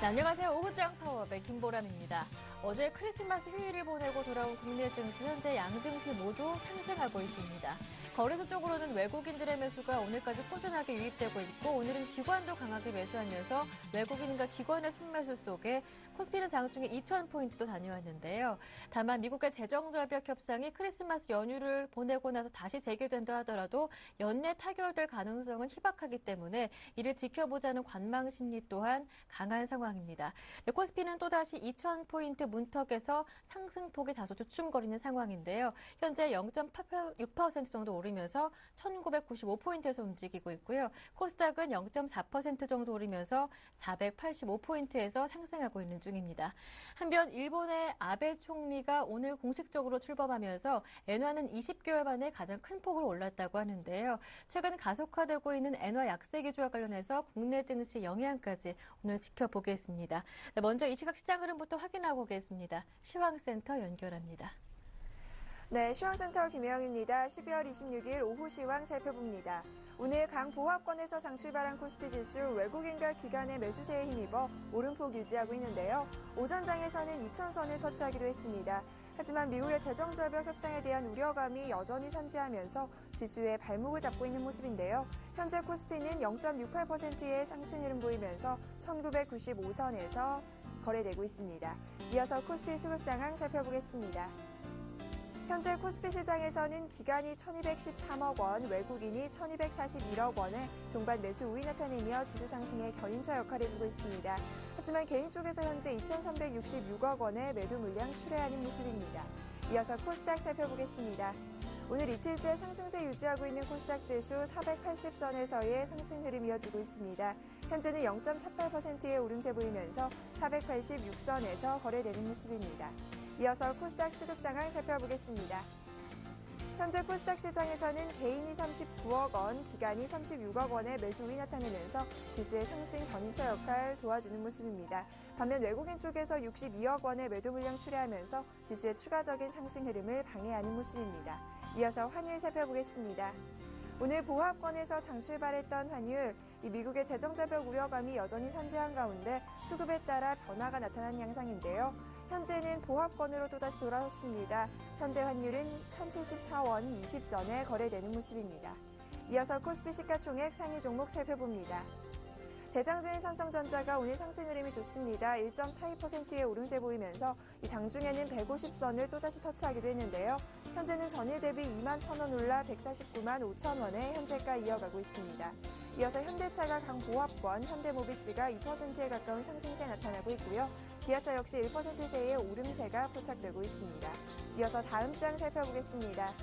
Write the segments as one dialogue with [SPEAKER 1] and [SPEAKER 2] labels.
[SPEAKER 1] 네, 안녕하세요. 오후장 파워업의 김보람입니다. 어제 크리스마스 휴일을 보내고 돌아온 국내 증시 현재 양증시 모두 상승하고 있습니다. 거래소 쪽으로는 외국인들의 매수가 오늘까지 꾸준하게 유입되고 있고 오늘은 기관도 강하게 매수하면서 외국인과 기관의 순매수 속에 코스피는 장중에 2,000포인트도 다녀왔는데요. 다만 미국의 재정절벽 협상이 크리스마스 연휴를 보내고 나서 다시 재개된다 하더라도 연내 타결될 가능성은 희박하기 때문에 이를 지켜보자는 관망 심리 또한 강한 상황입니다. 네, 코스피는 또다시 2,000포인트 문턱에서 상승폭이 다소 주춤거리는 상황인데요. 현재 0.86% 정도 오르면서 1,995포인트에서 움직이고 있고요. 코스닥은 0.4% 정도 오르면서 485포인트에서 상승하고 있는 중입니다. 한편 일본의 아베 총리가 오늘 공식적으로 출범하면서 엔화는 20개월 만에 가장 큰 폭으로 올랐다고 하는데요. 최근 가속화되고 있는 엔화 약세 기조와 관련해서 국내 증시 영향까지 오늘 지켜보겠습니다. 네, 먼저 이 시각 시장 흐름부터 확인하고 오겠습니다. 시황센터 연결합니다.
[SPEAKER 2] 네, 시황센터 김혜영입니다. 12월 26일 오후 시황 살펴봅니다. 오늘 강보합권에서 장출발한 코스피 지수 외국인과 기관의 매수세에 힘입어 오름폭 유지하고 있는데요. 오전장에서는 2,000선을 터치하기로 했습니다. 하지만 미국의 재정절벽 협상에 대한 우려감이 여전히 산재하면서 지수의 발목을 잡고 있는 모습인데요. 현재 코스피는 0.68%의 상승 흐름 보이면서 1995선에서 거래되고 있습니다. 이어서 코스피 수급 상황 살펴보겠습니다. 현재 코스피 시장에서는 기관이 1,213억 원, 외국인이 1,241억 원의 동반 매수 우위 나타내며 지수 상승에 견인차 역할을 해주고 있습니다. 하지만 개인 쪽에서 현재 2,366억 원의 매도 물량 출회하는 모습입니다. 이어서 코스닥 살펴보겠습니다. 오늘 이틀째 상승세 유지하고 있는 코스닥 지수 480선에서의 상승 흐름이 이어지고 있습니다. 현재는 0.48%의 오름세 보이면서 486선에서 거래되는 모습입니다. 이어서 코스닥 수급 상황 살펴보겠습니다. 현재 코스닥 시장에서는 개인이 39억 원, 기관이 36억 원의 매수 우위 나타내면서 지수의 상승 견인차 역할 도와주는 모습입니다. 반면 외국인 쪽에서 62억 원의 매도 물량 출회하면서 지수의 추가적인 상승 흐름을 방해하는 모습입니다. 이어서 환율 살펴보겠습니다. 오늘 보합권에서 장출발했던 환율, 미국의 재정절벽 우려감이 여전히 산재한 가운데 수급에 따라 변화가 나타난 양상인데요. 현재는 보합권으로 또다시 돌아섰습니다. 현재 환율은 1,074원 20전에 거래되는 모습입니다. 이어서 코스피 시가총액 상위 종목 살펴봅니다. 대장주인 삼성전자가 오늘 상승 흐름이 좋습니다. 1.42%의 오름세 보이면서 이 장중에는 150선을 또다시 터치하기도 했는데요. 현재는 전일 대비 2만 1,000원 올라 149만 5천 원에 현재가 이어가고 있습니다. 이어서 현대차가 강보합권, 현대모비스가 2%에 가까운 상승세 나타나고 있고요. 기아차 역시 1%세의 오름세가 포착되고 있습니다. 이어서 다음 장 살펴보겠습니다.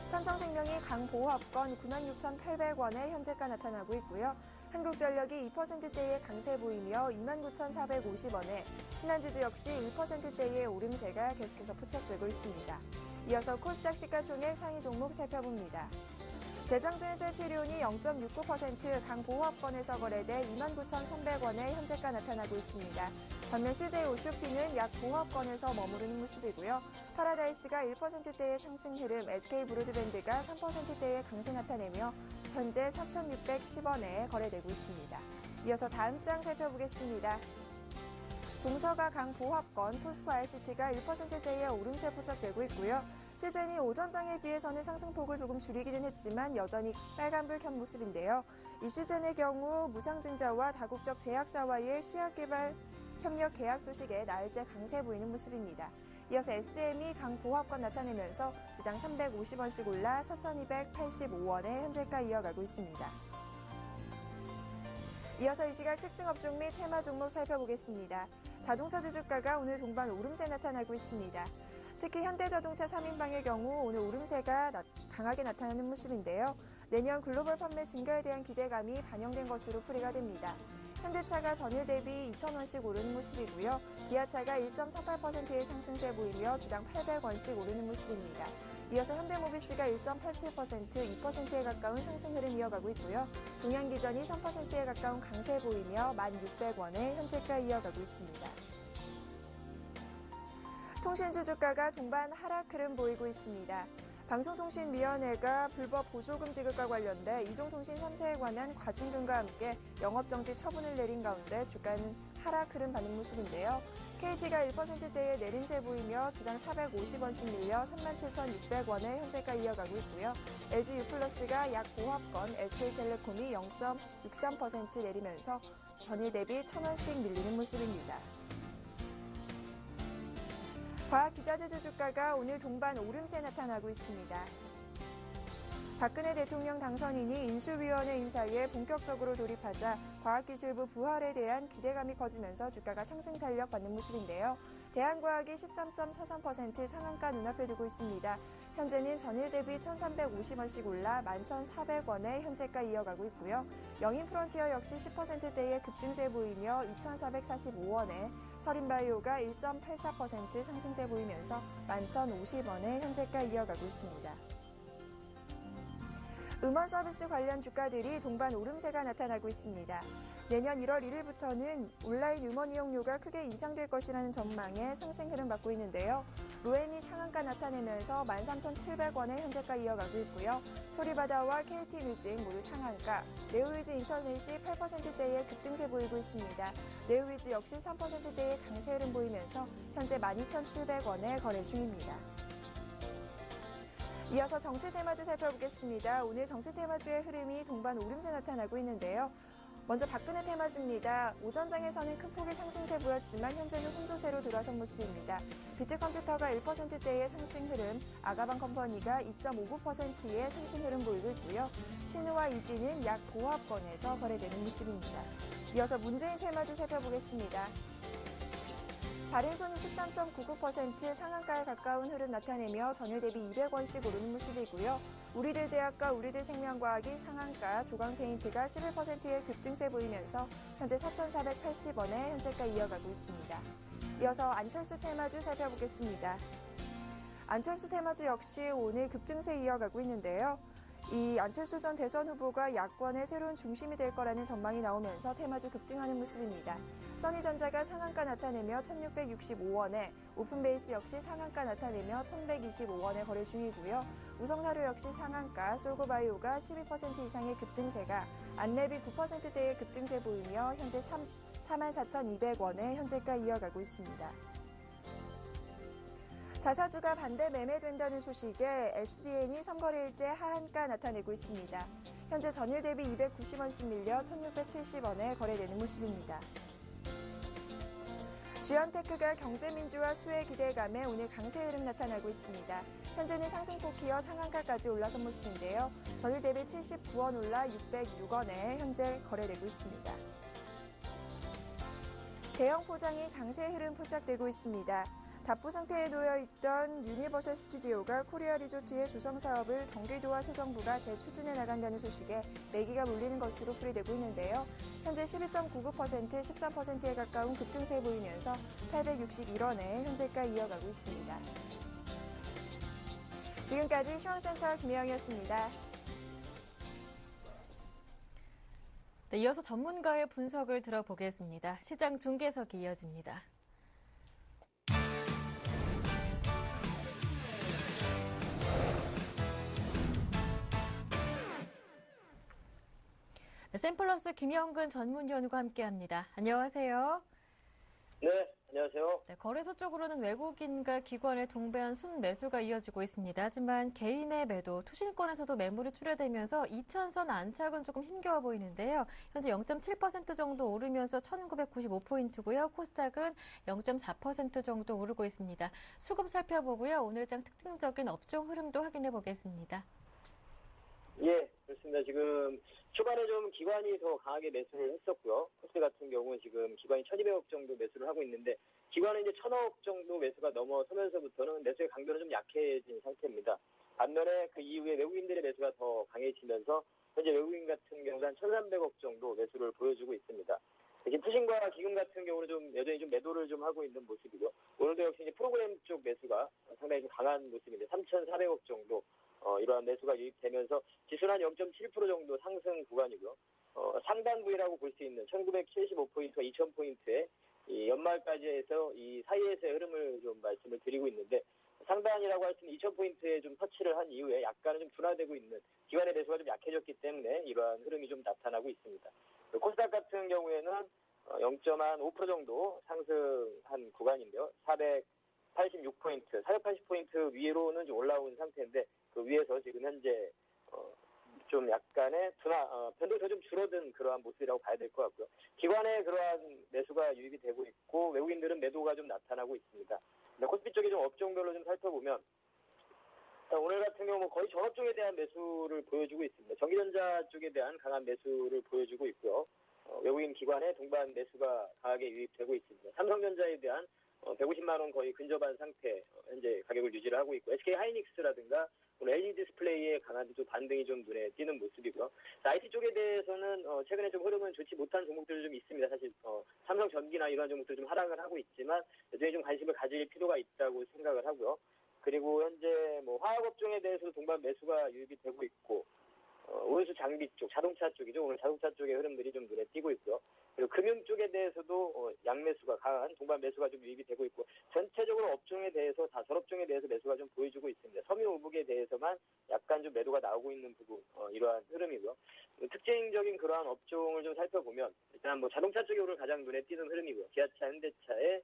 [SPEAKER 2] 삼성생명이 강보합권 96,800원에 현재가 나타나고 있고요. 한국전력이 2%대의 강세 보이며 29,450원에 신한지주 역시 1%대의 오름세가 계속해서 포착되고 있습니다. 이어서 코스닥 시가총액 상위 종목 살펴봅니다. 대장주인 셀트리온이 0.69% 강보합권에서 거래돼 29,300원에 현재가 나타나고 있습니다. 반면 CJ 오쇼피는 약 보합권에서 머무르는 모습이고요. 파라다이스가 1%대의 상승 흐름, SK 브로드밴드가 3%대의 강세 나타내며 현재 4,610원에 거래되고 있습니다. 이어서 다음 장 살펴보겠습니다. 동서가 강보합권, 포스코 ICT가 1%대의 오름세 포착되고 있고요. 시즌이 오전장에 비해서는 상승폭을 조금 줄이기는 했지만 여전히 빨간불 켠 모습인데요. 이 시즌의 경우 무상증자와 다국적 제약사와의 시약개발 협력 계약 소식에 날짜 강세 보이는 모습입니다. 이어서 SM이 강보합권 나타내면서 주당 350원씩 올라 4,285원에 현재가 이어가고 있습니다. 이어서 이 시각 특징 업종 및 테마 종목 살펴보겠습니다. 자동차 주주가가 오늘 동반 오름세 나타나고 있습니다. 특히 현대자동차 3인방의 경우 오늘 오름세가 강하게 나타나는 모습인데요. 내년 글로벌 판매 증가에 대한 기대감이 반영된 것으로 풀이가 됩니다. 현대차가 전일 대비 2,000원씩 오르는 모습이고요. 기아차가 1.48%의 상승세 보이며 주당 800원씩 오르는 모습입니다. 이어서 현대모비스가 1.87%, 2%에 가까운 상승 흐름 이어가고 있고요. 동양기전이 3%에 가까운 강세 보이며 1,600원에 현재가 이어가고 있습니다. 통신주 주가가 동반 하락 흐름 보이고 있습니다. 방송통신위원회가 불법 보조금 지급과 관련돼 이동통신 3사에 관한 과징금과 함께 영업정지 처분을 내린 가운데 주가는 하락 흐름 받는 모습인데요. KT가 1%대의 내림세 보이며 주당 450원씩 밀려 37,600원의 현재가 이어가고 있고요. LG유플러스가 약 보합권, SK텔레콤이 0.63% 내리면서 전일 대비 1,000원씩 밀리는 모습입니다. 과학기자재주 주가가 오늘 동반 오름세 나타나고 있습니다. 박근혜 대통령 당선인이 인수위원회 인사에 본격적으로 돌입하자 과학기술부 부활에 대한 기대감이 커지면서 주가가 상승 탄력 받는 모습인데요. 대한과학이 13.43% 상한가 눈앞에 두고 있습니다. 현재는 전일 대비 1,350원씩 올라 11,400원의 현재가 이어가고 있고요. 영인프론티어 역시 10%대의 급등세 보이며 2,445원에 서린바이오가 1.84% 상승세 보이면서 11,050원의 현재가 이어가고 있습니다. 음원 서비스 관련 주가들이 동반 오름세가 나타나고 있습니다. 내년 1월 1일부터는 온라인 음원 이용료가 크게 인상될 것이라는 전망에 상승 흐름 받고 있는데요. 로엔이 상한가 나타내면서 13,700원의 현재가 이어가고 있고요. 소리바다와 KT뮤직 모두 상한가, 네오위즈 인터넷이 8%대의 급등세 보이고 있습니다. 네오위즈 역시 3%대의 강세 흐름 보이면서 현재 12,700원에 거래 중입니다. 이어서 정치 테마주 살펴보겠습니다. 오늘 정치 테마주의 흐름이 동반 오름세 나타나고 있는데요. 먼저 박근혜 테마주입니다. 오전장에서는 큰 폭의 상승세 보였지만 현재는 혼조세로 돌아선 모습입니다. 비트컴퓨터가 1%대의 상승 흐름, 아가방 컴퍼니가 2.59%의 상승 흐름 보이고 있고요. 신우와 이지는 약 보합권에서 거래되는 모습입니다. 이어서 문재인 테마주 살펴보겠습니다. 바른손이 13.99% 상한가에 가까운 흐름 나타내며 전일 대비 200원씩 오르는 모습이고요. 우리들제약과 우리들생명과학이 상한가, 조광페인트가 11%의 급등세 보이면서 현재 4,480원에 현재가 이어가고 있습니다. 이어서 안철수 테마주 살펴보겠습니다. 안철수 테마주 역시 오늘 급등세 이어가고 있는데요. 이 안철수 전 대선 후보가 야권의 새로운 중심이 될 거라는 전망이 나오면서 테마주 급등하는 모습입니다. 써니전자가 상한가 나타내며 1,665원에, 오픈베이스 역시 상한가 나타내며 1,125원에 거래 중이고요. 우성사료 역시 상한가, 솔고바이오가 12% 이상의 급등세가, 안랩이 9%대의 급등세 보이며 현재 44,200원에 현재가 이어가고 있습니다. 자사주가 반대 매매된다는 소식에 SDN이 선거일제 하한가 나타내고 있습니다. 현재 전일 대비 290원씩 밀려 1,670원에 거래되는 모습입니다. 주연테크가 경제민주화 수혜 기대감에 오늘 강세 흐름 나타나고 있습니다. 현재는 상승폭 이어 상한가까지 올라선 모습인데요. 전일 대비 79원 올라 606원에 현재 거래되고 있습니다. 대형 포장이 강세 흐름 포착되고 있습니다. 답보 상태에 놓여있던 유니버셜 스튜디오가 코리아 리조트의 조성 사업을 경기도와 세정부가 재추진해 나간다는 소식에 매기가 몰리는 것으로 풀이되고 있는데요. 현재 12.99%, 13%에 가까운 급등세 보이면서 861원에 현재가 이어가고 있습니다. 지금까지 시황센터 김혜영이었습니다.
[SPEAKER 1] 네, 이어서 전문가의 분석을 들어보겠습니다. 시장 중계석이 이어집니다. 네, 샘플러스 김영근 전문위원과 함께합니다. 안녕하세요.
[SPEAKER 3] 네, 안녕하세요.
[SPEAKER 1] 네, 거래소 쪽으로는 외국인과 기관의 동배한 순매수가 이어지고 있습니다. 하지만 개인의 매도, 투신권에서도 매물이 출회되면서 2,000선 안착은 조금 힘겨워 보이는데요. 현재 0.7% 정도 오르면서 1,995포인트고요. 코스닥은 0.4% 정도 오르고 있습니다. 수급 살펴보고요. 오늘장 특징적인 업종 흐름도 확인해 보겠습니다.
[SPEAKER 3] 예, 그렇습니다. 지금 초반에 좀 기관이 더 강하게 매수를 했었고요. 코스 같은 경우는 지금 기관이 1,200억 정도 매수를 하고 있는데 기관은 이제 1,000억 정도 매수가 넘어서면서부터는 매수의 강도는 좀 약해진 상태입니다. 반면에 그 이후에 외국인들의 매수가 더 강해지면서 현재 외국인 같은 경우는 한 1,300억 정도 매수를 보여주고 있습니다. 지금 투신과 기금 같은 경우는 좀 여전히 좀 매도를 좀 하고 있는 모습이고 오늘도 역시 이제 프로그램 쪽 매수가 상당히 좀 강한 모습인데 3,400억 정도 이러한 매수가 유입되면서 지수는 한 0.7% 정도 상승 구간이고요. 상단 부위라고 볼 수 있는 1975포인트와 2000포인트의 이 연말까지 해서 이 사이에서의 흐름을 좀 말씀을 드리고 있는데 상단이라고 할 수 있는 2,000포인트에 좀 터치를 한 이후에 약간은 좀 둔화되고 있는 기관의 매수가 좀 약해졌기 때문에 이러한 흐름이 좀 나타나고 있습니다. 코스닥 같은 경우에는 0.5% 정도 상승한 구간인데요. 486포인트, 480포인트 위로는 좀 올라온 상태인데 그 위에서 지금 현재 좀 약간의 변동이 좀 줄어든 그러한 모습이라고 봐야 될 것 같고요. 기관의 그러한 매수가 유입이 되고 있고 외국인들은 매도가 좀 나타나고 있습니다. 코스피 쪽에 좀 업종별로 좀 살펴보면 오늘 같은 경우 거의 전 업종에 대한 매수를 보여주고 있습니다. 전기전자 쪽에 대한 강한 매수를 보여주고 있고요. 외국인 기관의 동반 매수가 강하게 유입되고 있습니다. 삼성전자에 대한 150만 원 거의 근접한 상태 현재 가격을 유지를 하고 있고 SK 하이닉스라든가 오늘 LED 디스플레이의 강한 좀 반등이 좀 눈에 띄는 모습이고요. IT 쪽에 대해서는 최근에 좀 흐름은 좋지 못한 종목들이 좀 있습니다. 사실 삼성전기나 이런 종목들 좀 하락을 하고 있지만 여전히 좀 관심을 가질 필요가 있다고 생각을 하고요. 그리고 현재 뭐 화학업종에 대해서도 동반 매수가 유입이 되고 있고 운수 장비 쪽, 자동차 쪽이죠. 오늘 자동차 쪽의 흐름들이 좀 눈에 띄고 있고요. 그리고 금융 쪽에 대해서도 양매수가 강한 동반 매수가 좀 유입이 되고 있고 전체적으로 업종에 대해서 다 전업종에 대해서 매수가 좀 보여주고 있습니다. 섬유우복에 대해서만 약간 좀 매도가 나오고 있는 부분 이러한 흐름이고요. 특징적인 그러한 업종을 좀 살펴보면 일단 뭐 자동차 쪽이 오늘 가장 눈에 띄는 흐름이고요. 기아차, 현대차의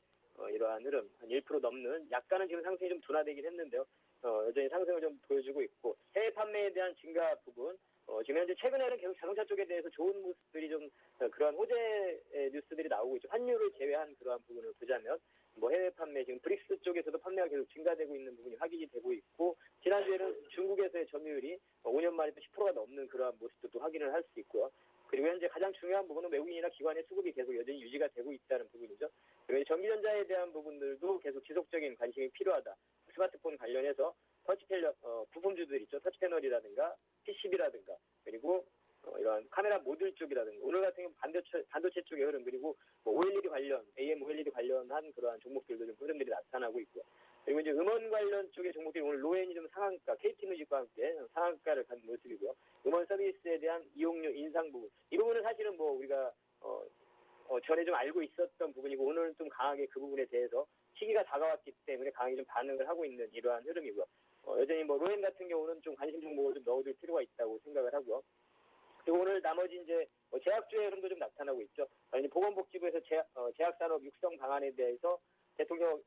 [SPEAKER 3] 이러한 흐름 한 1% 넘는 약간은 지금 상승이 좀 둔화되긴 했는데요. 여전히 상승을 좀 보여주고 있고 해외 판매에 대한 증가 부분 지금 현재 최근에는 계속 자동차 쪽에 대해서 좋은 모습들이 좀 그러한 호재 뉴스들이 나오고 있죠. 환율을 제외한 그러한 부분을 보자면 뭐 해외 판매 지금 브릭스 쪽에서도 판매가 계속 증가되고 있는 부분이 확인이 되고 있고 지난주에는 중국에서의 점유율이 5년 만에 또 10%가 넘는 그러한 모습도 또 확인을 할 수 있고요. 그리고 현재 가장 중요한 부분은 외국인이나 기관의 수급이 계속 여전히 유지가 되고 있다는 부분이죠. 그리고 전기전자에 대한 부분들도 계속 지속적인 관심이 필요하다. 스마트폰 관련해서 터치패널 부품주들 있죠. 터치패널이라든가 PCB라든가 그리고 이런 카메라 모듈 쪽이라든가 오늘 같은 경우 반도체 쪽의 흐름 그리고 뭐 OLED 관련 AM OLED 관련한 그러한 종목들도 좀 흐름들이 나타나고 있고요. 그리고 이제 음원 관련 쪽의 종목들이 오늘 로엔이 좀 상한가, KT뮤직과 함께 상한가를 간 모습이고요. 음원 서비스에 대한 이용료 인상 부분 이 부분은 사실은 뭐 우리가 전에 좀 알고 있었던 부분이고 오늘은 좀 강하게 그 부분에 대해서 시기가 다가왔기 때문에 강하게 좀 반응을 하고 있는 이러한 흐름이고요. 여전히 뭐 로엔 같은 경우는 좀 관심 종목을 좀 넣어둘 필요가 있다고 생각을 하고요. 그리고 오늘 나머지 이제 제약주의 흐름도 좀 나타나고 있죠. 보건복지부에서 제약산업 육성 방안에 대해서 대통령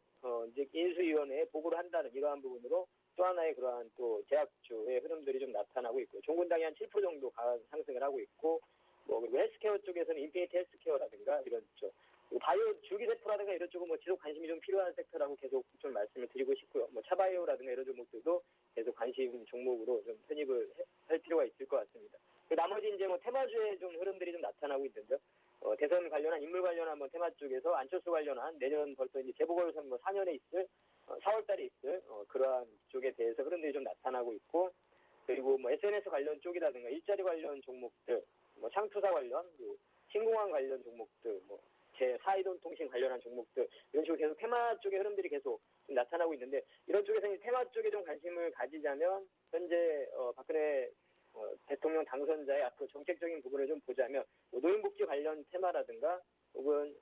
[SPEAKER 3] 이제 인수위원회에 보고를 한다는 이러한 부분으로 또 하나의 그러한 또 제약주의 흐름들이 좀 나타나고 있고 종군당이 한 7% 정도 강한 상승을 하고 있고 뭐 그리고 헬스케어 쪽에서는 인피니티 헬스케어라든가 이런 쪽 그리고 바이오 줄기세포라든가 이런 쪽은 뭐 지속 관심이 좀 필요한 섹터라고 계속 좀 말씀을 드리고 싶고요. 뭐 차바이오라든가 이런 종목들도 계속 관심 종목으로 좀 편입을 할 필요가 있을 것 같습니다. 나머지 이제 뭐 테마주의 좀 흐름들이 좀 나타나고 있는데요. 대선 관련한 인물 관련한 뭐 테마 쪽에서 안철수 관련한 내년 벌써 이제 재보궐선거 4년에 있을 4월달에 있을 그러한 쪽에 대해서 흐름들이 좀 나타나고 있고 그리고 뭐 SNS 관련 쪽이라든가 일자리 관련 종목들, 뭐 창투사 관련, 신공항 관련 종목들, 뭐 제4이동 통신 관련한 종목들 이런 식으로 계속 테마 쪽의 흐름들이 계속 좀 나타나고 있는데 이런 쪽에서 테마 쪽에 좀 관심을 가지자면 현재 박근혜 대통령 당선자의 앞으로 정책적인 부분을 좀 보자면 노인복지 관련 테마라든가 혹은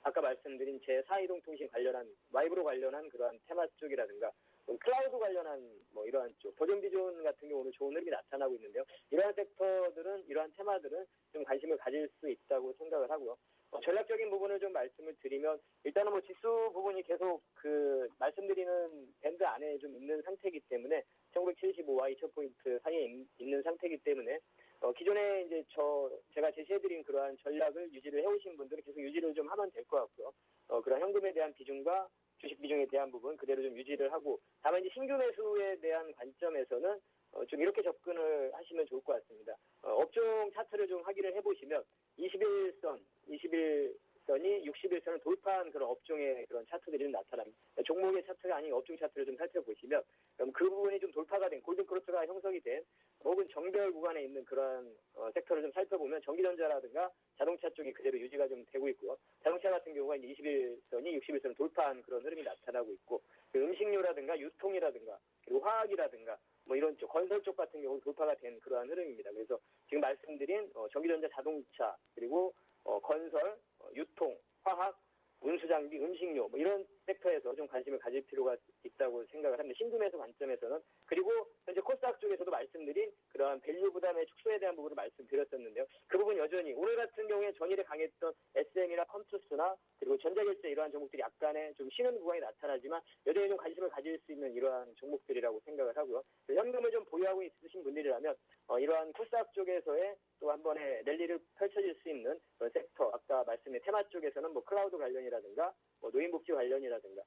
[SPEAKER 3] 아까 말씀드린 제4이동 통신 관련한 와이브로 관련한 그러한 테마 쪽이라든가 클라우드 관련한 뭐 이러한 쪽 도전비전 같은 경우는 좋은 흐름이 나타나고 있는데요. 이러한 섹터들은 이러한 테마들은 좀 관심을 가질 수 있다고 생각을 하고요. 전략적인 부분을 좀 말씀을 드리면 일단은 뭐 지수 부분이 계속 그 말씀드리는 밴드 안에 좀 있는 상태이기 때문에 1975와 2000포인트 사이에 있는 상태이기 때문에 기존에 이제 제가 제시해드린 그러한 전략을 유지를 해오신 분들은 계속 유지를 좀 하면 될 것 같고요. 그런 현금에 대한 비중과 주식 비중에 대한 부분 그대로 좀 유지를 하고 다만 이제 신규 매수에 대한 관점에서는 좀 이렇게 접근을 하시면 좋을 것 같습니다. 업종 차트를 좀 확인을 해보시면 21선이 60일선을 돌파한 그런 업종의 그런 차트들이 좀 나타납니다. 종목의 차트가 아닌 업종 차트를 좀 살펴보시면 그럼 그 부분이 좀 돌파가 된 골든크로스가 형성이 된 혹은 정별 구간에 있는 그런 섹터를 좀 살펴보면 전기전자라든가 자동차 쪽이 그대로 유지가 좀 되고 있고요. 자동차 같은 경우가 이제 21선이 60일선을 돌파한 그런 흐름이 나타나고 있고 음식료라든가 유통이라든가 그리고 화학이라든가 뭐 이런 쪽 건설 쪽 같은 경우는 돌파가 된 그러한 흐름입니다. 그래서 지금 말씀드린 전기전자 자동차 그리고 건설, 유통, 화학, 운수장비, 음식료 뭐 이런 섹터에서 좀 관심을 가질 필요가 있다고 생각을 합니다. 신규 매수 관점에서는. 그리고 현재 코스닥 쪽에서도 말씀드린 그러한 밸류 부담의 축소에 대한 부분을 말씀드렸었는데요. 그 부분 여전히 오늘 같은 경우에 전일에 강했던 SM이나 컴투스나 그리고 전자결제 이러한 종목들이 약간의 좀 쉬는 구간이 나타나지만 여전히 좀 관심을 가질 수 있는 이러한 종목들이라고 생각을 하고요. 현금을 좀 보유하고 있으신 분들이라면 이러한 코스닥 쪽에서의 또 한 번의 랠리를 펼쳐질 수 있는 그런 섹터, 아까 말씀드린 테마 쪽에서는 뭐 클라우드 관련이라든가 뭐 노인복지 관련이라든가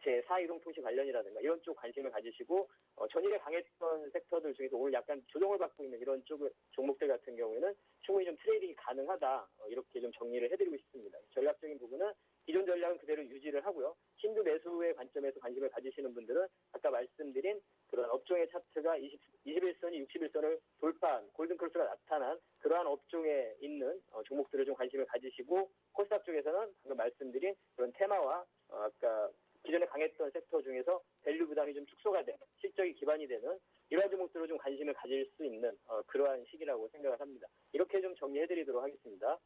[SPEAKER 3] 제4이동통신 관련이라든가 이런 쪽 관심을 가지시고 전일에 강했던 섹터들 중에서 오늘 약간 조정을 받고 있는 이런 쪽 종목들 같은 경우에는 충분히 좀 트레이딩이 가능하다 이렇게 좀 정리를 해드리고 싶습니다. 전략적인 부분은 기존 전략은 그대로 유지를 하고요. 신규 매수의 관점에서 관심을 가지시는 분들은 아까 말씀드린 그런 업종의 차트가 21선이 61선을 돌파한 골든크로스가 나타난 그러한 업종에 있는 종목들을 좀 관심을 가지시고 코스닥 쪽에서는 방금 말씀드린 그런 테마와 아까 기존에 강했던 섹터 중에서 밸류 부담이 좀 축소가 되는 실적이 기반이 되는 이러한 종목들로 좀 관심을 가질 수 있는 그러한 시기라고 생각을 합니다. 이렇게 좀 정리해드리도록 하겠습니다.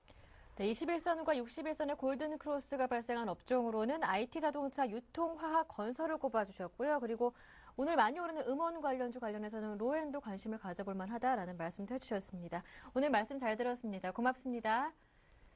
[SPEAKER 1] 네, 21선과 61선의 골든 크로스가 발생한 업종으로는 IT 자동차, 유통, 화학, 건설을 꼽아주셨고요. 그리고 오늘 많이 오르는 음원 관련주 관련해서는 로엔도 관심을 가져볼 만하다라는 말씀도 해주셨습니다. 오늘 말씀 잘 들었습니다. 고맙습니다.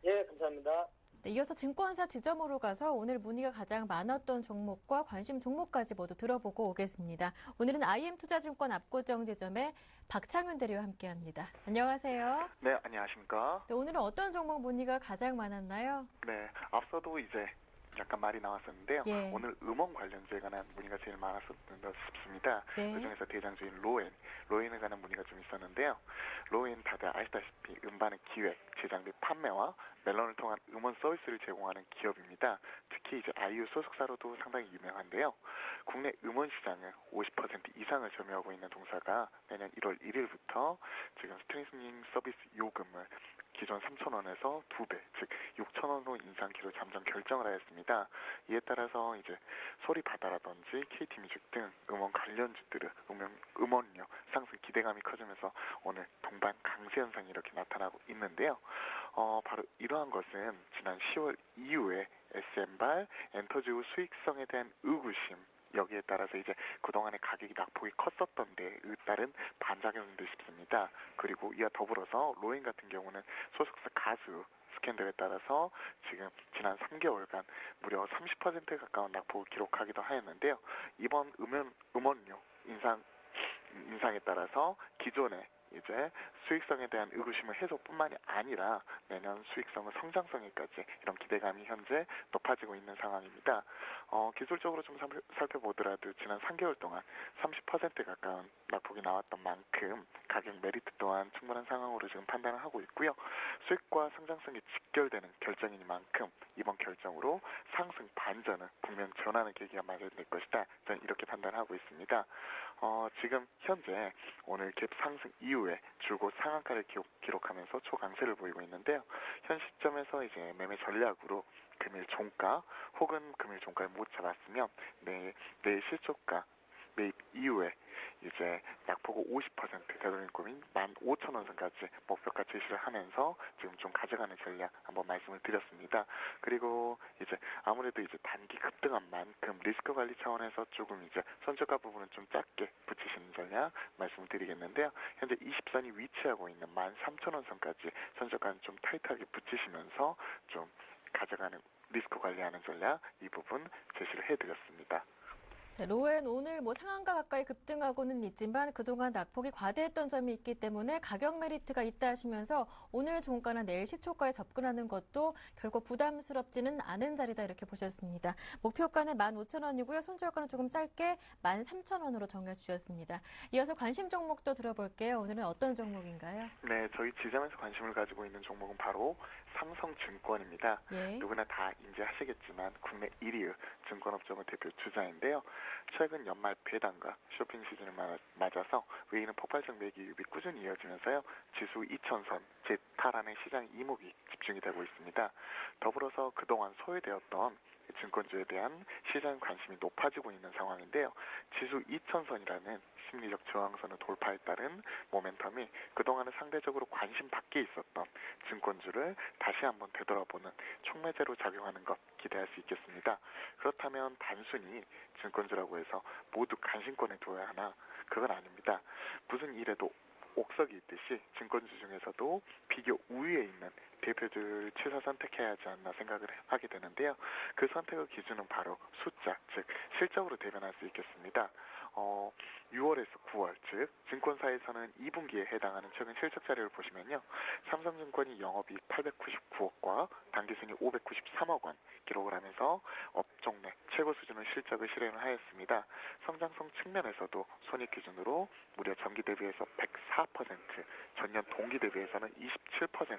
[SPEAKER 3] 예, 감사합니다.
[SPEAKER 1] 네, 이어서 증권사 지점으로 가서 오늘 문의가 가장 많았던 종목과 관심 종목까지 모두 들어보고 오겠습니다. 오늘은 IM투자증권 압구정 지점의 박창윤 대리와 함께합니다. 안녕하세요.
[SPEAKER 4] 네, 안녕하십니까.
[SPEAKER 1] 네, 오늘은 어떤 종목 문의가 가장 많았나요?
[SPEAKER 4] 네, 앞서도 이제 약간 말이 나왔었는데요.
[SPEAKER 1] 예.
[SPEAKER 4] 오늘 음원 관련주에 관한 문의가 제일 많았었던 것 싶습니다.
[SPEAKER 1] 네.
[SPEAKER 4] 그중에서 대장주인 로엔에 관한 문의가 좀 있었는데요. 로엔 다들 아시다시피 음반의 기획, 제작 및 판매와 멜론을 통한 음원 서비스를 제공하는 기업입니다. 특히 이제 아이유 소속사로도 상당히 유명한데요. 국내 음원 시장의 50% 이상을 점유하고 있는 동사가 내년 1월 1일부터 지금 스트리밍 서비스 요금을 기존 3,000원에서 2배, 즉 6,000원으로 인상키로 잠정 결정을 하였습니다. 이에 따라서 이제 소리바다라든지 KT뮤직 등 음원 관련주들의 음원료 상승 기대감이 커지면서 오늘 동반 강세 현상이 이렇게 나타나고 있는데요. 바로 이러한 것은 지난 10월 이후에 SM발, 엔터지우 수익성에 대한 의구심, 여기에 따라서 이제 그동안의 가격이 낙폭이 컸었던 데에 따른 반작용인 듯 싶습니다. 그리고 이와 더불어서 로엔 같은 경우는 소속사 가수 스캔들에 따라서 지금 지난 3개월간 무려 30% 가까운 낙폭을 기록하기도 하였는데요. 이번 음원료 인상에 따라서 기존의 이제 수익성에 대한 의구심의 해소뿐만이 아니라 내년 수익성의 성장성에까지 이런 기대감이 현재 높아지고 있는 상황입니다. 기술적으로 좀 살펴보더라도 지난 3개월 동안 30% 가까운 낙폭이 나왔던 만큼 가격 메리트 또한 충분한 상황으로 지금 판단을 하고 있고요. 수익과 성장성이 직결되는 결정이니만큼 이번 결정으로 상승 반전은 분명 전환의 계기가 마련될 것이다. 저는 이렇게 판단하고 있습니다. 지금 현재 오늘 갭 상승 이후에 줄곧 상한가를 기록하면서 초강세를 보이고 있는데요. 현 시점에서 이제 매매 전략으로 금일 종가 혹은 금일 종가를 못 잡았으면 내일 실초가 매입 이후에 이제 낙폭 50% 되돌림금인 15,000원 선까지 목표가 제시를 하면서 지금 좀 가져가는 전략 한번 말씀을 드렸습니다. 그리고 이제 아무래도 이제 단기 급등한 만큼 리스크 관리 차원에서 조금 이제 손절가 부분은 좀 작게 붙이시는 전략 말씀을 드리겠는데요. 현재 20선이 위치하고 있는 13,000원 선까지 손절가는 좀 타이트하게 붙이시면서 좀 가져가는 리스크 관리하는 전략 이 부분 제시를 해드렸습니다.
[SPEAKER 1] 네, 로엔 오늘 상한가 가까이 급등하고는 있지만 그동안 낙폭이 과대했던 점이 있기 때문에 가격 메리트가 있다 하시면서 오늘 종가나 내일 시초가에 접근하는 것도 결코 부담스럽지는 않은 자리다 이렇게 보셨습니다. 목표가는 15,000원이고요. 손절가는 조금 짧게 13,000원으로 정해 주셨습니다. 이어서 관심 종목도 들어볼게요. 오늘은 어떤 종목인가요?
[SPEAKER 4] 네, 저희 지점에서 관심을 가지고 있는 종목은 바로 삼성증권입니다.
[SPEAKER 1] 예.
[SPEAKER 4] 누구나 다 인지하시겠지만 국내 1위의 증권업종의 대표 주자인데요. 최근 연말 배당과 쇼핑 시즌을 맞아서 외인은 폭발적 매기 유입이 꾸준히 이어지면서요. 지수 2,000선 재탈환의 시장 이목이 집중이 되고 있습니다. 더불어서 그동안 소외되었던 증권주에 대한 시장 관심이 높아지고 있는 상황인데요. 지수 2000선이라는 심리적 저항선을 돌파에 따른 모멘텀이 그동안은 상대적으로 관심 밖에 있었던 증권주를 다시 한번 되돌아보는 촉매제로 작용하는 것 기대할 수 있겠습니다. 그렇다면 단순히 증권주라고 해서 모두 관심권에 둬야 하나? 그건 아닙니다. 무슨 일에도 옥석이 있듯이 증권주 중에서도 비교 우위에 있는 대표주를 취사 선택해야 하지 않나 생각을 하게 되는데요. 그 선택의 기준은 바로 숫자, 즉 실적으로 대변할 수 있겠습니다. 6월에서 9월, 즉 증권사에서는 2분기에 해당하는 최근 실적 자료를 보시면요. 삼성증권이 영업이익 899억과 당기순이 593억 원 기록을 하면서 업종 내 최고 수준의 실적을 실현을 하였습니다. 성장성 측면에서도 손익 기준으로 무려 전기 대비해서 104%, 전년 동기 대비해서는 27%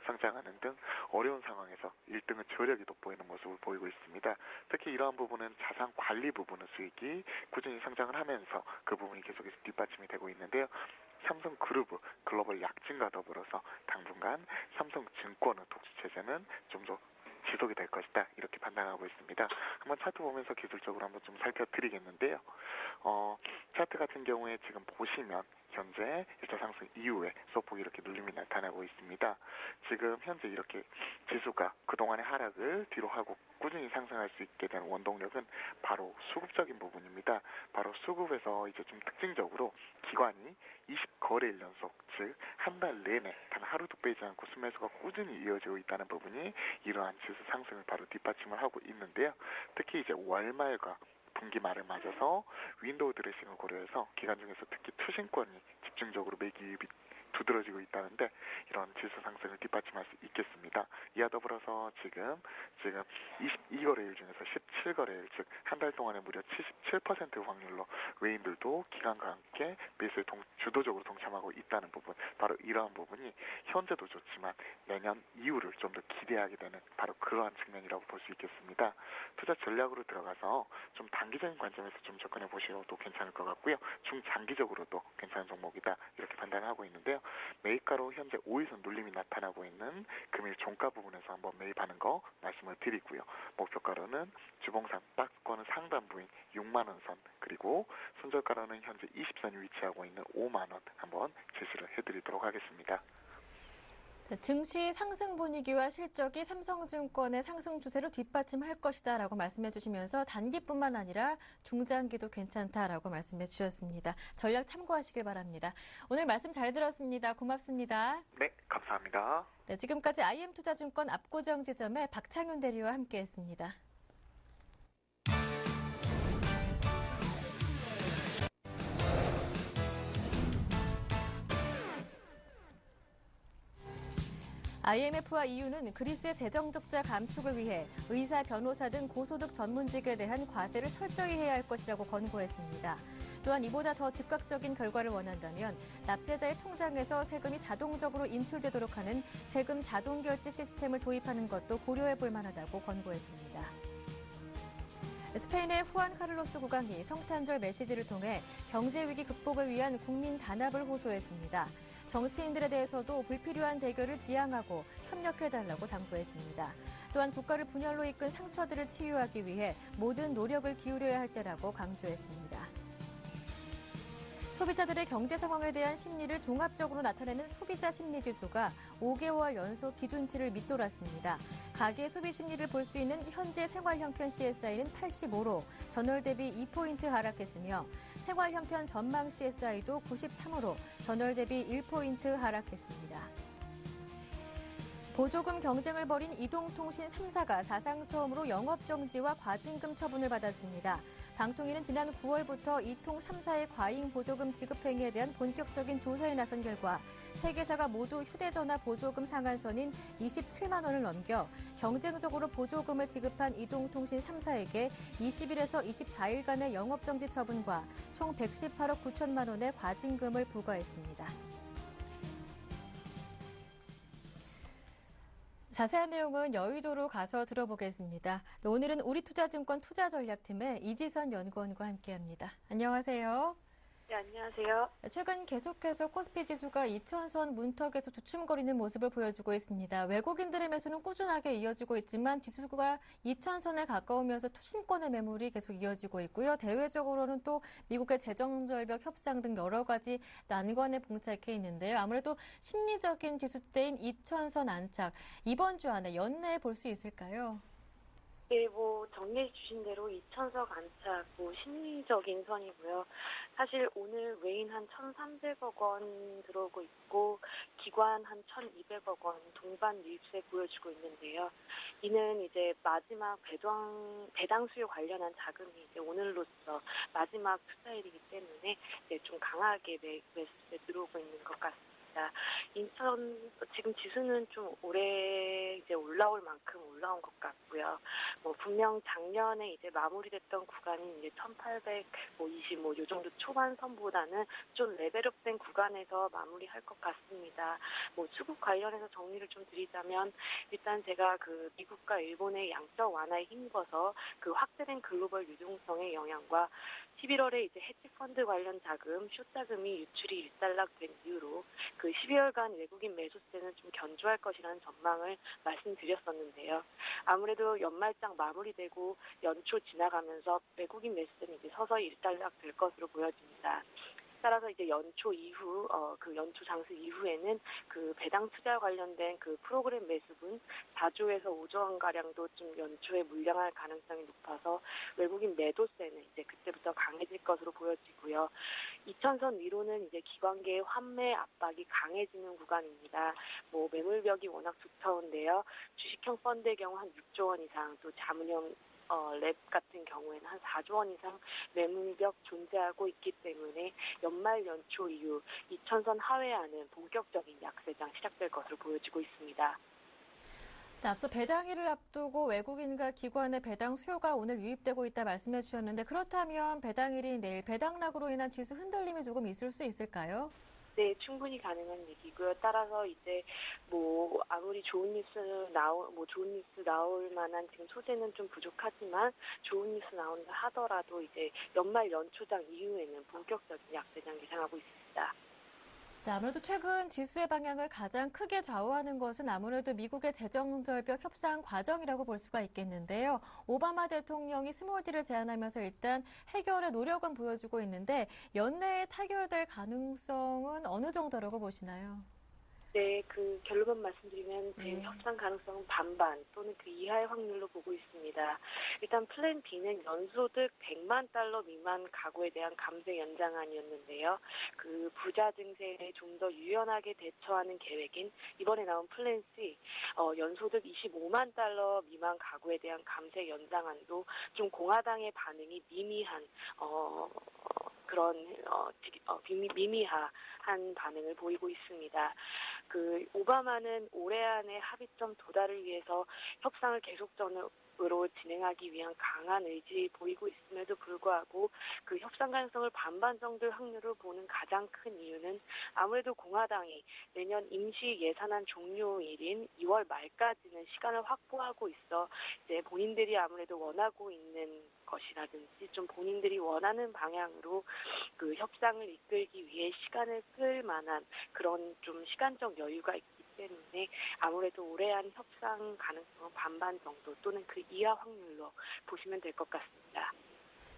[SPEAKER 4] 성장하는 등 어려운 상황에서 1등의 저력이 돋보이는 모습을 보이고 있습니다. 특히 이러한 부분은 자산 관리 부분의 수익이 꾸준히 성장을 하면서 그 부분이 계속해서 뒷받침이 되고 있는데요. 삼성그룹 글로벌 약진과 더불어서 당분간 삼성증권의 독주체제는 좀 더 지속이 될 것이다, 이렇게 판단하고 있습니다. 한번 차트 보면서 기술적으로 한번 좀 살펴드리겠는데요. 차트 같은 경우에 지금 보시면 현재 일차 상승 이후에 소폭 이렇게 눌림이 나타나고 있습니다. 지금 현재 이렇게 지수가 그동안의 하락을 뒤로 하고 꾸준히 상승할 수 있게 된 원동력은 바로 수급적인 부분입니다. 바로 수급에서 이제 좀 특징적으로 기관이 20거래일 연속, 즉 한 달 내내 단 하루도 빼지 않고 순매수가 꾸준히 이어지고 있다는 부분이 이러한 지수 상승을 바로 뒷받침을 하고 있는데요. 특히 이제 월말과 분기 말을 맞아서 윈도우 드레싱을 고려해서 기간 중에서 특히 투신권이 집중적으로 매기입이 두드러지고 있다는데 이런 지수 상승을 뒷받침할 수 있겠습니다. 이와 더불어서 지금 22거래일 중에서 17거래일, 즉 한 달 동안에 무려 77% 확률로 외인들도 기간과 함께 매수에 주도적으로 동참하고 있다는 부분, 바로 이러한 부분이 현재도 좋지만 내년 이후를 좀 더 기대하게 되는 바로 그러한 측면이라고 볼 수 있겠습니다. 투자 전략으로 들어가서 좀 단기적인 관점에서 좀 접근해 보셔도 괜찮을 것 같고요. 중장기적으로도 괜찮은 종목이다, 이렇게 판단하고 있는데요. 매입가로 현재 5일선 눌림이 나타나고 있는 금일 종가 부분에서 한번 매입하는 거 말씀을 드리고요. 목표가로는 주봉상 박스권은 상단부인 6만원 선, 그리고 손절가로는 현재 20선이 위치하고 있는 5만원 한번 제시를 해드리도록 하겠습니다.
[SPEAKER 1] 증시 상승 분위기와 실적이 삼성증권의 상승 추세로 뒷받침할 것이다라고 말씀해 주시면서 단기뿐만 아니라 중장기도 괜찮다라고 말씀해 주셨습니다. 전략 참고하시길 바랍니다. 오늘 말씀 잘 들었습니다. 고맙습니다.
[SPEAKER 4] 네, 감사합니다.
[SPEAKER 1] 네, 지금까지 IM투자증권 압구정 지점의 박창윤 대리와 함께했습니다. IMF와 EU는 그리스의 재정 적자 감축을 위해 의사, 변호사 등 고소득 전문직에 대한 과세를 철저히 해야 할 것이라고 권고했습니다. 또한 이보다 더 즉각적인 결과를 원한다면 납세자의 통장에서 세금이 자동적으로 인출되도록 하는 세금 자동결제 시스템을 도입하는 것도 고려해 볼 만하다고 권고했습니다. 스페인의 후안 카를로스 국왕이 성탄절 메시지를 통해 경제위기 극복을 위한 국민 단합을 호소했습니다. 정치인들에 대해서도 불필요한 대결을 지양하고 협력해달라고 당부했습니다. 또한 국가를 분열로 이끈 상처들을 치유하기 위해 모든 노력을 기울여야 할 때라고 강조했습니다. 소비자들의 경제 상황에 대한 심리를 종합적으로 나타내는 소비자 심리지수가 5개월 연속 기준치를 밑돌았습니다. 가계 소비 심리를 볼 수 있는 현재 생활형편 CSI는 85로 전월 대비 2포인트 하락했으며 생활형편 전망 CSI도 93으로 전월 대비 1포인트 하락했습니다. 보조금 경쟁을 벌인 이동통신 3사가 사상 처음으로 영업정지와 과징금 처분을 받았습니다. 방통위는 지난 9월부터 이통 3사의 과잉 보조금 지급 행위에 대한 본격적인 조사에 나선 결과 3개사가 모두 휴대전화 보조금 상한선인 27만 원을 넘겨 경쟁적으로 보조금을 지급한 이동통신 3사에게 20일에서 24일간의 영업정지 처분과 총 118억 9천만 원의 과징금을 부과했습니다. 자세한 내용은 여의도로 가서 들어보겠습니다. 오늘은 우리투자증권 투자전략팀의 이지선 연구원과 함께합니다. 안녕하세요.
[SPEAKER 5] 네, 안녕하세요.
[SPEAKER 1] 최근 계속해서 코스피 지수가 2,000선 문턱에서 주춤거리는 모습을 보여주고 있습니다. 외국인들의 매수는 꾸준하게 이어지고 있지만 지수가 2,000선에 가까우면서 투신권의 매물이 계속 이어지고 있고요. 대외적으로는 또 미국의 재정절벽 협상 등 여러 가지 난관에 봉착해 있는데요. 아무래도 심리적인 지수대인 2,000선 안착, 이번 주 안에 연내에 볼 수 있을까요?
[SPEAKER 5] 네, 정리해 주신 대로 2천석 안착, 심리적인 선이고요. 사실 오늘 외인 한 1,300억 원 들어오고 있고, 기관 한 1,200억 원 동반 유입세 보여주고 있는데요. 이는 이제 마지막 배당 수요 관련한 자금이 이제 오늘로써 마지막 투자일이기 때문에 이제 좀 강하게 매수세 들어오고 있는 것 같습니다. 지금 지수는 좀 오래 이제 올라올 만큼 올라온 것 같고요. 분명 작년에 이제 마무리됐던 구간이 이제 1,820 요 정도 초반 선보다는 좀 레벨업된 구간에서 마무리할 것 같습니다. 수급 관련해서 정리를 좀 드리자면 일단 제가 그 미국과 일본의 양적 완화에 힘입어서 그 확대된 글로벌 유동성의 영향과 11월에 이제 헤지펀드 관련 자금, 숏 자금이 유출이 일단락된 이유로 그 12월간 외국인 매수세는 좀 견조할 것이라는 전망을 말씀드렸었는데요. 아무래도 연말장 마무리되고 연초 지나가면서 외국인 매수세는 이제 서서히 일단락될 것으로 보여집니다. 따라서 이제 연초 이후, 그 연초 장수 이후에는 그 배당 투자 관련된 그 프로그램 매수분 4조에서 5조 원 가량도 좀 연초에 물량할 가능성이 높아서 외국인 매도세는 이제 그때부터 강해질 것으로 보여지고요. 2천선 위로는 이제 기관계의 환매 압박이 강해지는 구간입니다. 매물벽이 워낙 두터운데요. 주식형 펀드의 경우 한 6조 원 이상, 또 자문형 랩 같은 경우에는 한 4조 원 이상 매물벽 존재하고 있기 때문에 연말 연초 이후 2천선 하회하는 본격적인 약세장 시작될 것으로 보여지고 있습니다.
[SPEAKER 1] 네, 앞서 배당일을 앞두고 외국인과 기관의 배당 수요가 오늘 유입되고 있다 말씀해 주셨는데 그렇다면 배당일이 내일 배당락으로 인한 지수 흔들림이 조금 있을 수 있을까요?
[SPEAKER 5] 네, 충분히 가능한 얘기고요. 따라서 이제 아무리 좋은 뉴스 나올 만한 지금 소재는 좀 부족하지만 좋은 뉴스 나온다 하더라도 이제 연말 연초장 이후에는 본격적인 약세장 예상하고 있습니다.
[SPEAKER 1] 네, 아무래도 최근 지수의 방향을 가장 크게 좌우하는 것은 아무래도 미국의 재정절벽 협상 과정이라고 볼 수가 있겠는데요. 오바마 대통령이 스몰딜을 제안하면서 일단 해결의 노력은 보여주고 있는데 연내에 타결될 가능성은 어느 정도라고 보시나요?
[SPEAKER 5] 네, 그 결론만 말씀드리면 지금
[SPEAKER 1] 네.
[SPEAKER 5] 협상 가능성은 반반 또는 그 이하의 확률로 보고 있습니다. 일단 플랜 B는 연소득 100만 달러 미만 가구에 대한 감세 연장안이었는데요. 그 부자 증세에 좀 더 유연하게 대처하는 계획인 이번에 나온 플랜 C, 연소득 25만 달러 미만 가구에 대한 감세 연장안도 좀 공화당의 반응이 미미한 미미한 반응을 보이고 있습니다. 그 오바마는 올해 안에 합의점 도달을 위해서 협상을 계속적으로 진행하기 위한 강한 의지 보이고 있음에도 불구하고 그 협상 가능성을 반반 정도의 확률을 보는 가장 큰 이유는 아무래도 공화당이 내년 임시 예산안 종료일인 2월 말까지는 시간을 확보하고 있어 이제 본인들이 아무래도 원하고 있는 것이라든지 좀 본인들이 원하는 방향으로 그 협상을 이끌기 위해 시간을 끌 만한 그런 좀 시간적 여유가 있기 때문에 아무래도 올해 안 협상 가능성은 반반 정도 또는 그 이하 확률로 보시면 될 것 같습니다.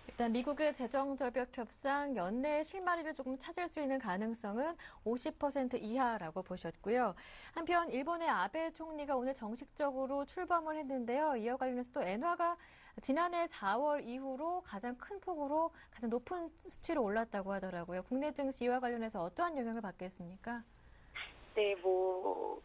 [SPEAKER 1] 일단 미국의 재정절벽 협상 연내에 실마리를 조금 찾을 수 있는 가능성은 50% 이하라고 보셨고요. 한편 일본의 아베 총리가 오늘 정식적으로 출범을 했는데요. 이와 관련해서 또 엔화가 지난해 4월 이후로 가장 큰 폭으로 가장 높은 수치로 올랐다고 하더라고요. 국내 증시 이와 관련해서 어떠한 영향을 받겠습니까?
[SPEAKER 5] 네,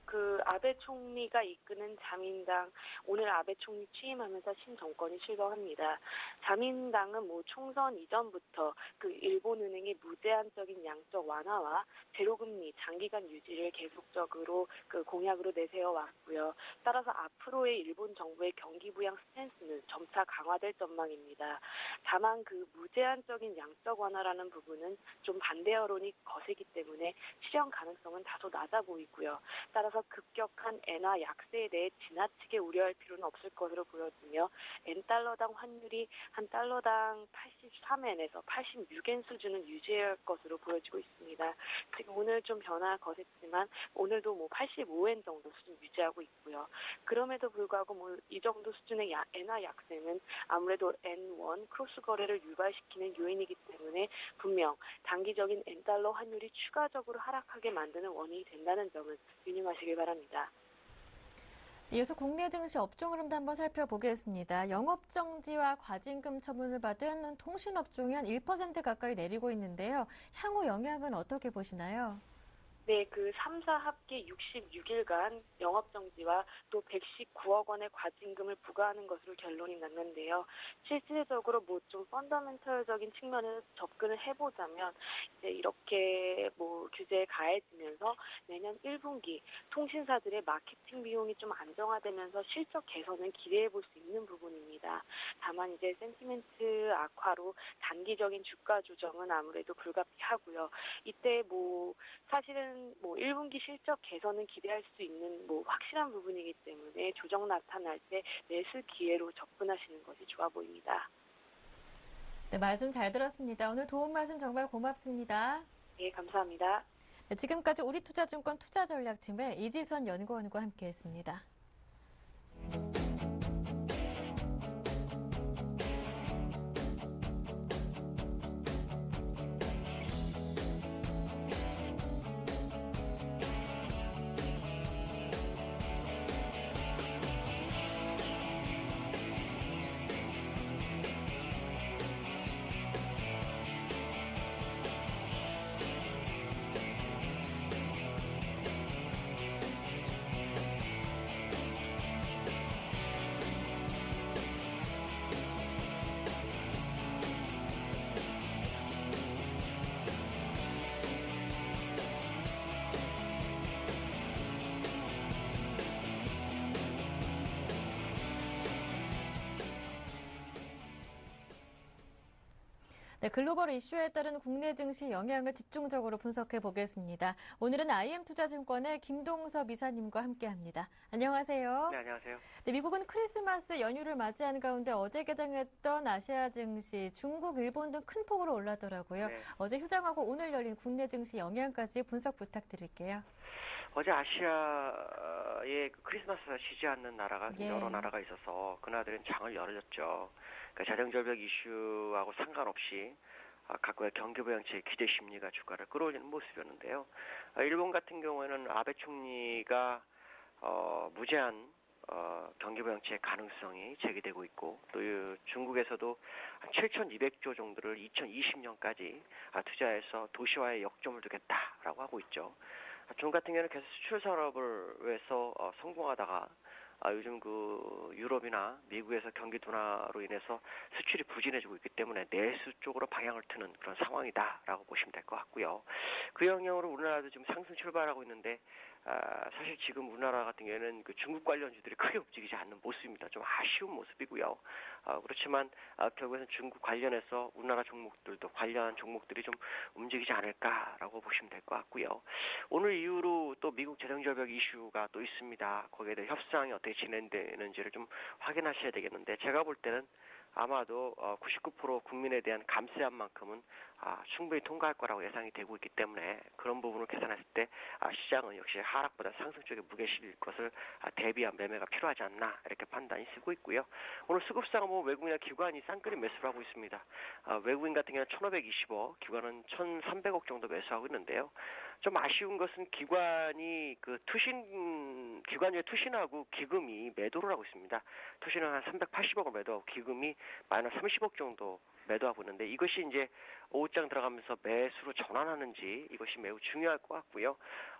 [SPEAKER 5] 그 아베 총리가 이끄는 자민당, 오늘 아베 총리 취임하면서 신정권이 출범합니다. 자민당은 총선 이전부터 그 일본은행의 무제한적인 양적 완화와 제로금리 장기간 유지를 계속적으로 그 공약으로 내세워 왔고요. 따라서 앞으로의 일본 정부의 경기 부양 스탠스는 점차 강화될 전망입니다. 다만 그 무제한적인 양적 완화라는 부분은 좀 반대 여론이 거세기 때문에 실현 가능성은 다소 낮아 보이고요. 따라서 급격한 엔화 약세에 대해 지나치게 우려할 필요는 없을 것으로 보여지며 엔달러당 환율이 한 달러당 83엔에서 86엔 수준을 유지할 것으로 보여지고 있습니다. 지금 오늘 좀 변화 거셌지만 오늘도 85엔 정도 수준 유지하고 있고요. 그럼에도 불구하고 이 정도 수준의 엔화 약세는 아무래도 N1 크로스 거래를 유발시키는 요인이기 때문에 분명 단기적인 엔달러 환율이 추가적으로 하락하게 만드는 원인이 된다는 점은 유념하시길 바랍니다.
[SPEAKER 1] 이어서 국내 증시 업종 흐름도 한번 살펴보겠습니다. 영업정지와 과징금 처분을 받은 통신업종이 한 1% 가까이 내리고 있는데요. 향후 영향은 어떻게 보시나요?
[SPEAKER 5] 네, 그 3사 합계 66일간 영업정지와 또 119억 원의 과징금을 부과하는 것으로 결론이 났는데요. 실질적으로 좀 펀더멘털적인 측면에서 접근을 해보자면 이제 이렇게 규제에 가해지면서 내년 1분기 통신사들의 마케팅 비용이 좀 안정화되면서 실적 개선을 기대해 볼 수 있는 부분입니다. 다만 이제 센티멘트 악화로 단기적인 주가 조정은 아무래도 불가피하고요. 이때 사실은 1분기 실적 개선은 기대할 수 있는 확실한 부분이기 때문에 조정 나타날 때 매수 기회로 접근하시는 것이 좋아 보입니다.
[SPEAKER 1] 네, 말씀 잘 들었습니다. 오늘 도움 말씀 정말 고맙습니다.
[SPEAKER 5] 네, 감사합니다.
[SPEAKER 1] 네, 지금까지 우리투자증권 투자전략팀의 이지선 연구원과 함께했습니다. 네, 글로벌 이슈에 따른 국내 증시 영향을 집중적으로 분석해 보겠습니다. 오늘은 IM투자증권의 김동섭 이사님과 함께합니다. 안녕하세요.
[SPEAKER 6] 네, 안녕하세요.
[SPEAKER 1] 네, 미국은 크리스마스 연휴를 맞이한 가운데 어제 개장했던 아시아 증시, 중국, 일본 등 큰 폭으로 올랐더라고요.
[SPEAKER 6] 네.
[SPEAKER 1] 어제 휴장하고 오늘 열린 국내 증시 영향까지 분석 부탁드릴게요.
[SPEAKER 6] 어제 아시아에 크리스마스가 쉬지 않는 나라가
[SPEAKER 1] 예.
[SPEAKER 6] 여러 나라가 있어서 그 나라들은 장을 열었죠. 그러니까 재정절벽 이슈하고 상관없이 각국의 경기부양체의 기대 심리가 주가를 끌어올리는 모습이었는데요. 일본 같은 경우에는 아베 총리가 무제한 경기부양체의 가능성이 제기되고 있고 또 중국에서도 한 7,200조 정도를 2020년까지 투자해서 도시화에 역점을 두겠다라고 하고 있죠. 중국 같은 경우는 계속 수출 산업을 위해서 성공하다가 요즘 유럽이나 미국에서 경기 둔화로 인해서 수출이 부진해지고 있기 때문에 내수 쪽으로 방향을 트는 그런 상황이다라고 보시면 될 것 같고요. 그 영향으로 우리나라도 지금 상승 출발하고 있는데 사실 지금 우리나라 같은 경우에는 중국 관련주들이 크게 움직이지 않는 모습입니다. 좀 아쉬운 모습이고요. 그렇지만 결국에는 중국 관련해서 우리나라 종목들도 관련 종목들이 좀 움직이지 않을까라고 보시면 될 것 같고요. 오늘 이후로 또 미국 재정절벽 이슈가 또 있습니다. 거기에 대해 협상이 어떻게 진행되는지를 좀 확인하셔야 되겠는데 제가 볼 때는 아마도 99% 국민에 대한 감세한만큼은 충분히 통과할 거라고 예상이 되고 있기 때문에 그런 부분을 계산했을 때 시장은 역시 하락보다 상승 쪽에 무게 실릴 것을 대비한 매매가 필요하지 않나 이렇게 판단이 쓰고 있고요. 오늘 수급상은 외국인이나 기관이 쌍끌이 매수를 하고 있습니다. 외국인 같은 경우는 1,520억, 기관은 1,300억 정도 매수하고 있는데요. 좀 아쉬운 것은 기관이 기관주의 투신하고 기금이 매도를 하고 있습니다. 투신은 한 380억을 매도하고 기금이 마이너스 30억 정도 매도하고 있는데 이것이 이제 오후장 들어가면서 매수로 전환하는지 이것이 매우 중요할 것 같고요.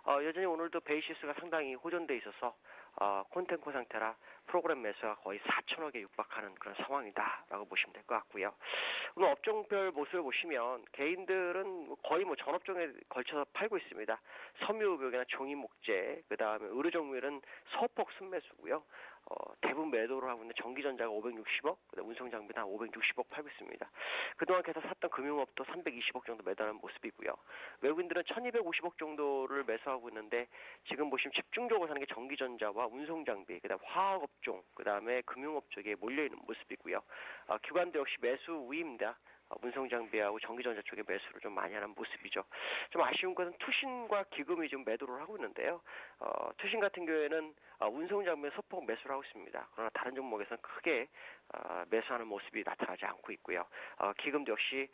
[SPEAKER 6] 여전히 오늘도 베이시스가 상당히 호전돼 있어서 콘텐코 상태라 프로그램 매수가 거의 4천억에 육박하는 그런 상황이다라고 보시면 될 것 같고요. 오늘 업종별 모습을 보시면 개인들은 거의 전업종에 걸쳐서 팔고 있습니다. 섬유의료나 종이목재, 그 다음에 의료종밀은 소폭 순매수고요. 대부분 매도를 하고 있는 전기전자가 560억, 그다음 운송장비도 한 560억 팔고 있습니다. 그동안 계속 샀던 금융업도 320억 정도 매도하는 모습이고요. 외국인들은 1250억 정도를 매수하고 있는데 지금 보시면 집중적으로 사는 게 전기전자와 운송장비, 그다음 화학업종, 그다음에 금융업 쪽에 몰려있는 모습이고요. 기관도 역시 매수 우위입니다. 운송장비하고 전기전자 쪽에 매수를 좀 많이 하는 모습이죠. 좀 아쉬운 것은 투신과 기금이 좀 매도를 하고 있는데요. 투신 같은 경우에는 운송장비에 소폭 매수를 하고 있습니다. 그러나 다른 종목에서는 크게 매수하는 모습이 나타나지 않고 있고요. 기금도 역시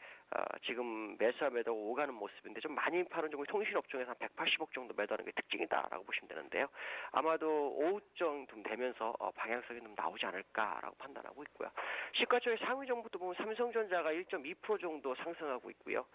[SPEAKER 6] 지금 매수와 매도가 오가는 모습인데 좀 많이 파는 종목 통신업종에서 한 180억 정도 매도하는 게 특징이다라고 보시면 되는데요. 아마도 오후쯤 되면서 방향성이 좀 나오지 않을까라고 판단하고 있고요. 시가총액 상위 종목도 보면 삼성전자가 1.2% 정도 상승하고 있고요.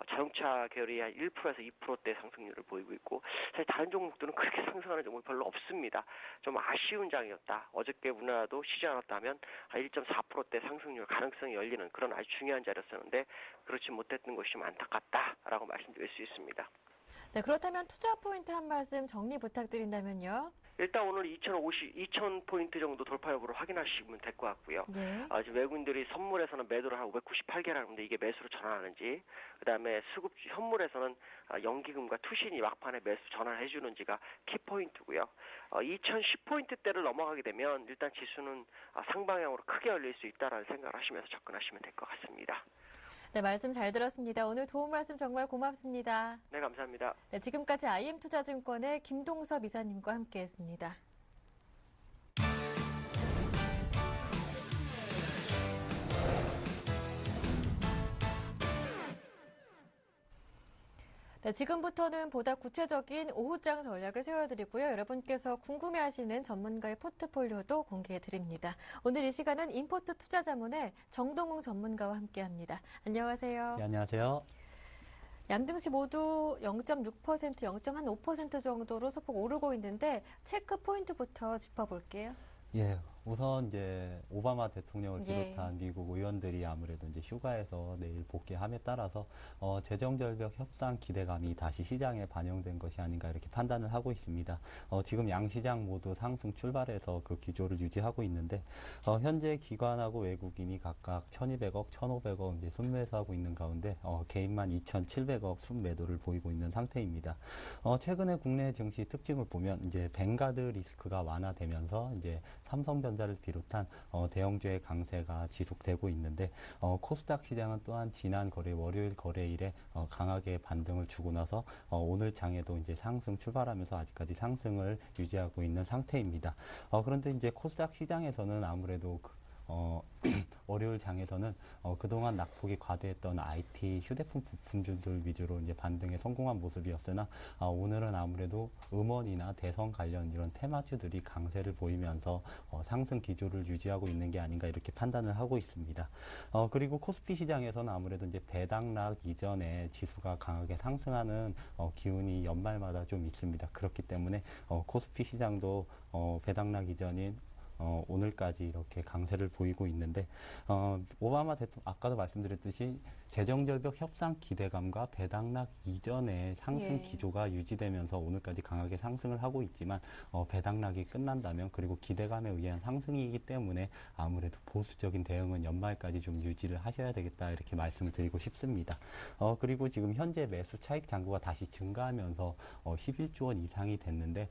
[SPEAKER 6] 자동차 계열이 한 1%에서 2%대 상승률을 보이고 있고 사실 다른 종목들은 그렇게 상승하는 종목이 별로 없습니다. 좀 아쉬운 장이었다. 어저께 우리나라도 쉬지 않았다면 1.4%대 상승률 가능성이 열리는 그런 아주 중요한 자리였었는데 그렇지 못했던 것이 좀 안타깝다라고 말씀드릴 수 있습니다.
[SPEAKER 1] 네, 그렇다면 투자 포인트 한 말씀 정리 부탁드린다면요.
[SPEAKER 6] 일단 오늘 2000포인트 정도 돌파 여부를 확인하시면 될 것 같고요.
[SPEAKER 1] 네.
[SPEAKER 6] 지금 외국인들이 선물에서는 매도를 한 598개를 하는데 이게 매수로 전환하는지, 그다음에 수급 현물에서는 연기금과 투신이 막판에 매수 전환해 주는지가 키포인트고요. 2010포인트대를 넘어가게 되면 일단 지수는 상방향으로 크게 열릴 수 있다라는 생각을 하시면서 접근하시면 될 것 같습니다.
[SPEAKER 1] 네, 말씀 잘 들었습니다. 오늘 도움 말씀 정말 고맙습니다.
[SPEAKER 6] 네, 감사합니다.
[SPEAKER 1] 네, 지금까지 IM투자증권의 김동섭 이사님과 함께했습니다. 네, 지금부터는 보다 구체적인 오후장 전략을 세워드리고요. 여러분께서 궁금해하시는 전문가의 포트폴리오도 공개해드립니다. 오늘 이 시간은 인포트 투자자문의 정동웅 전문가와 함께합니다. 안녕하세요.
[SPEAKER 7] 네, 안녕하세요.
[SPEAKER 1] 양등시 모두 0.6%, 0.5% 정도로 소폭 오르고 있는데 체크 포인트부터 짚어볼게요.
[SPEAKER 7] 예, 우선 이제 오바마 대통령을
[SPEAKER 1] 예.
[SPEAKER 7] 비롯한 미국 의원들이 아무래도 이제 휴가에서 내일 복귀함에 따라서 재정절벽 협상 기대감이 다시 시장에 반영된 것이 아닌가 이렇게 판단을 하고 있습니다. 지금 양시장 모두 상승 출발해서 그 기조를 유지하고 있는데 현재 기관하고 외국인이 각각 1,200억, 1,500억 이제 순매수하고 있는 가운데 개인만 2,700억 순매도를 보이고 있는 상태입니다. 최근에 국내 증시 특징을 보면 이제 뱅가드 리스크가 완화되면서 이제 삼성전자를 비롯한 대형주의 강세가 지속되고 있는데 코스닥 시장은 또한 지난 월요일 거래일에 강하게 반등을 주고 나서 오늘 장에도 이제 상승 출발하면서 아직까지 상승을 유지하고 있는 상태입니다. 그런데 이제 코스닥 시장에서는 아무래도 월요일 장에서는 그동안 낙폭이 과대했던 IT 휴대폰 부품주들 위주로 이제 반등에 성공한 모습이었으나 오늘은 아무래도 음원이나 대선 관련 이런 테마주들이 강세를 보이면서 상승 기조를 유지하고 있는 게 아닌가 이렇게 판단을 하고 있습니다. 그리고 코스피 시장에서는 아무래도 이제 배당락 이전에 지수가 강하게 상승하는 기운이 연말마다 좀 있습니다. 그렇기 때문에 코스피 시장도 배당락 이전인 오늘까지 이렇게 강세를 보이고 있는데 오바마 대통령 아까도 말씀드렸듯이 재정절벽 협상 기대감과 배당락 이전의 상승 기조가 유지되면서 오늘까지 강하게 상승을 하고 있지만 배당락이 끝난다면 그리고 기대감에 의한 상승이기 때문에 아무래도 보수적인 대응은 연말까지 좀 유지를 하셔야 되겠다 이렇게 말씀을 드리고 싶습니다. 그리고 지금 현재 매수 차익 잔고가 다시 증가하면서 11조 원 이상이 됐는데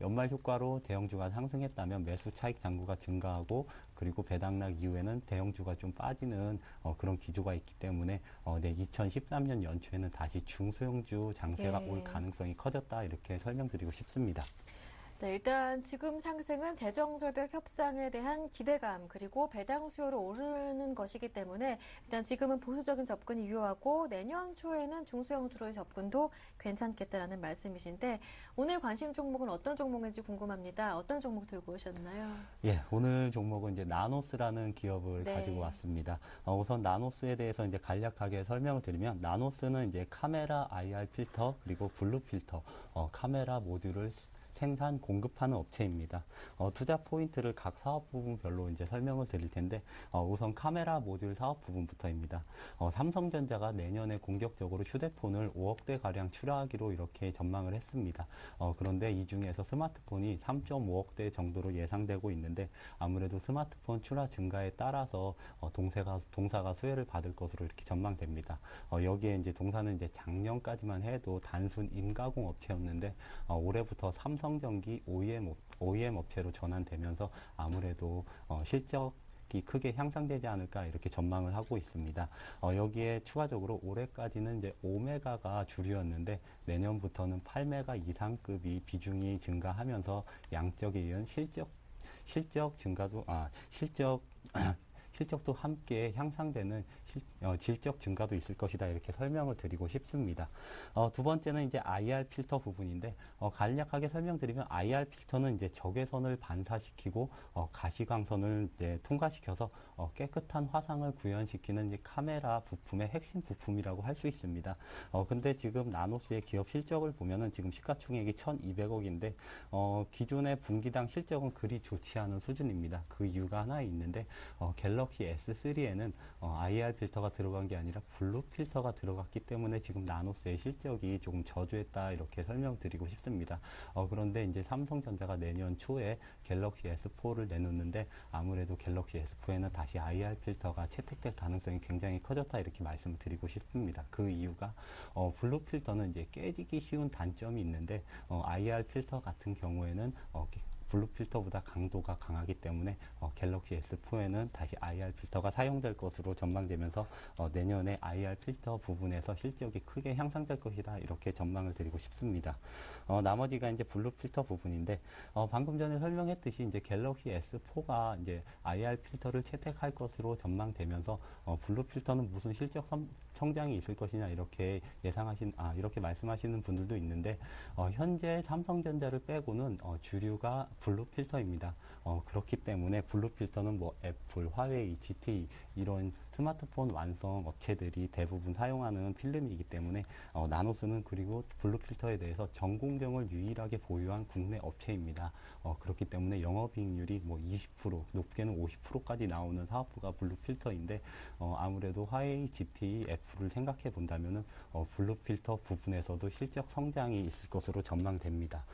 [SPEAKER 7] 연말 효과로 대형주가 상승했다면 매수 차익 잔고가 증가하고 그리고 배당락 이후에는 대형주가 좀 빠지는 그런 기조가 있기 때문에 2013년 연초에는 다시 중소형주 장세가 올 가능성이 커졌다 이렇게 설명드리고 싶습니다.
[SPEAKER 1] 네, 일단 지금 상승은 재정절벽 협상에 대한 기대감 그리고 배당 수요로 오르는 것이기 때문에 일단 지금은 보수적인 접근이 유효하고 내년 초에는 중소형주로의 접근도 괜찮겠다라는 말씀이신데 오늘 관심 종목은 어떤 종목인지 궁금합니다. 어떤 종목 들고 오셨나요?
[SPEAKER 7] 예, 오늘 종목은 이제 나노스라는 기업을 가지고 왔습니다. 우선 나노스에 대해서 이제 간략하게 설명을 드리면 나노스는 이제 카메라 IR 필터 그리고 블루 필터 카메라 모듈을 생산, 공급하는 업체입니다. 투자 포인트를 각 사업 부분별로 이제 설명을 드릴 텐데, 우선 카메라 모듈 사업 부분부터입니다. 삼성전자가 내년에 공격적으로 휴대폰을 5억 대 가량 출하하기로 이렇게 전망을 했습니다. 그런데 이 중에서 스마트폰이 3.5억 대 정도로 예상되고 있는데, 아무래도 스마트폰 출하 증가에 따라서 동사가 수혜를 받을 것으로 이렇게 전망됩니다. 여기에 이제 동사는 이제 작년까지만 해도 단순 임가공 업체였는데, 올해부터 삼성전기 OEM 업체로 전환되면서 아무래도 실적이 크게 향상되지 않을까 이렇게 전망을 하고 있습니다. 여기에 추가적으로 올해까지는 이제 5메가가 주류였는데 내년부터는 8메가 이상급이 비중이 증가하면서 양적에 의한 실적도 함께 향상되는 질적 증가도 있을 것이다 이렇게 설명을 드리고 싶습니다. 두 번째는 이제 IR 필터 부분인데 간략하게 설명드리면 IR 필터는 이제 적외선을 반사시키고 가시광선을 이제 통과시켜서 깨끗한 화상을 구현시키는 이제 카메라 부품의 핵심 부품이라고 할 수 있습니다. 근데 지금 나노스의 기업 실적을 보면은 지금 시가총액이 1,200억인데 기존의 분기당 실적은 그리 좋지 않은 수준입니다. 그 이유가 하나 있는데 갤럭시 S3에는 IR 필터가 들어간 게 아니라 블루 필터가 들어갔기 때문에 지금 나노스의 실적이 조금 저조했다 이렇게 설명드리고 싶습니다. 그런데 이제 삼성전자가 내년 초에 갤럭시 S4를 내놓는데 아무래도 갤럭시 S4에는 다시 IR 필터가 채택될 가능성이 굉장히 커졌다 이렇게 말씀을 드리고 싶습니다. 그 이유가 블루 필터는 이제 깨지기 쉬운 단점이 있는데 IR 필터 같은 경우에는 블루 필터보다 강도가 강하기 때문에 갤럭시 S4에는 다시 IR 필터가 사용될 것으로 전망되면서 내년에 IR 필터 부분에서 실적이 크게 향상될 것이다 이렇게 전망을 드리고 싶습니다. 나머지가 이제 블루 필터 부분인데 방금 전에 설명했듯이 이제 갤럭시 S4가 이제 IR 필터를 채택할 것으로 전망되면서 블루 필터는 무슨 실적 성장이 있을 것이냐 이렇게 이렇게 말씀하시는 분들도 있는데 현재 삼성전자를 빼고는 주류가 블루 필터입니다. 그렇기 때문에 블루 필터는 뭐 애플, 화웨이, GT 이런 스마트폰 완성 업체들이 대부분 사용하는 필름이기 때문에 나노스는 그리고 블루 필터에 대해서 전공정을 유일하게 보유한 국내 업체입니다. 그렇기 때문에 영업이익률이 뭐 20% 높게는 50%까지 나오는 사업부가 블루 필터인데 아무래도 화웨이, GT, 애플을 생각해 본다면은 블루 필터 부분에서도 실적 성장이 있을 것으로 전망됩니다.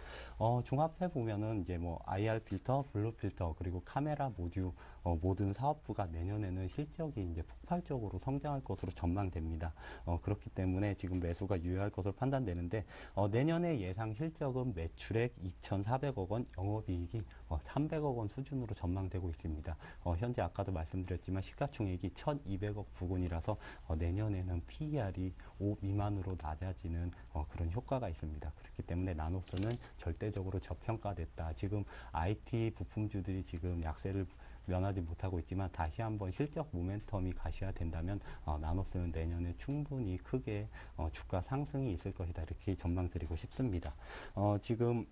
[SPEAKER 7] 종합해 보면은 이제 뭐 IR 필터, 블루 필터 그리고 카메라 모듈 모든 사업부가 내년에는 실적이 이제 폭발적으로 성장할 것으로 전망됩니다. 그렇기 때문에 지금 매수가 유효할 것으로 판단되는데 내년의 예상 실적은 매출액 2,400억 원, 영업이익이 300억 원 수준으로 전망되고 있습니다. 현재 아까도 말씀드렸지만 시가총액이 1,200억 부근이라서 내년에는 PER이 5 미만으로 낮아지는 그런 효과가 있습니다. 그렇기 때문에 나노스는 절대적으로 저평가됐다. 지금 IT 부품주들이 지금 약세를 면하지 못하고 있지만 다시 한번 실적 모멘텀이 가시화된다면 나노스는 내년에 충분히 크게 주가 상승이 있을 것이다 이렇게 전망드리고 싶습니다. 지금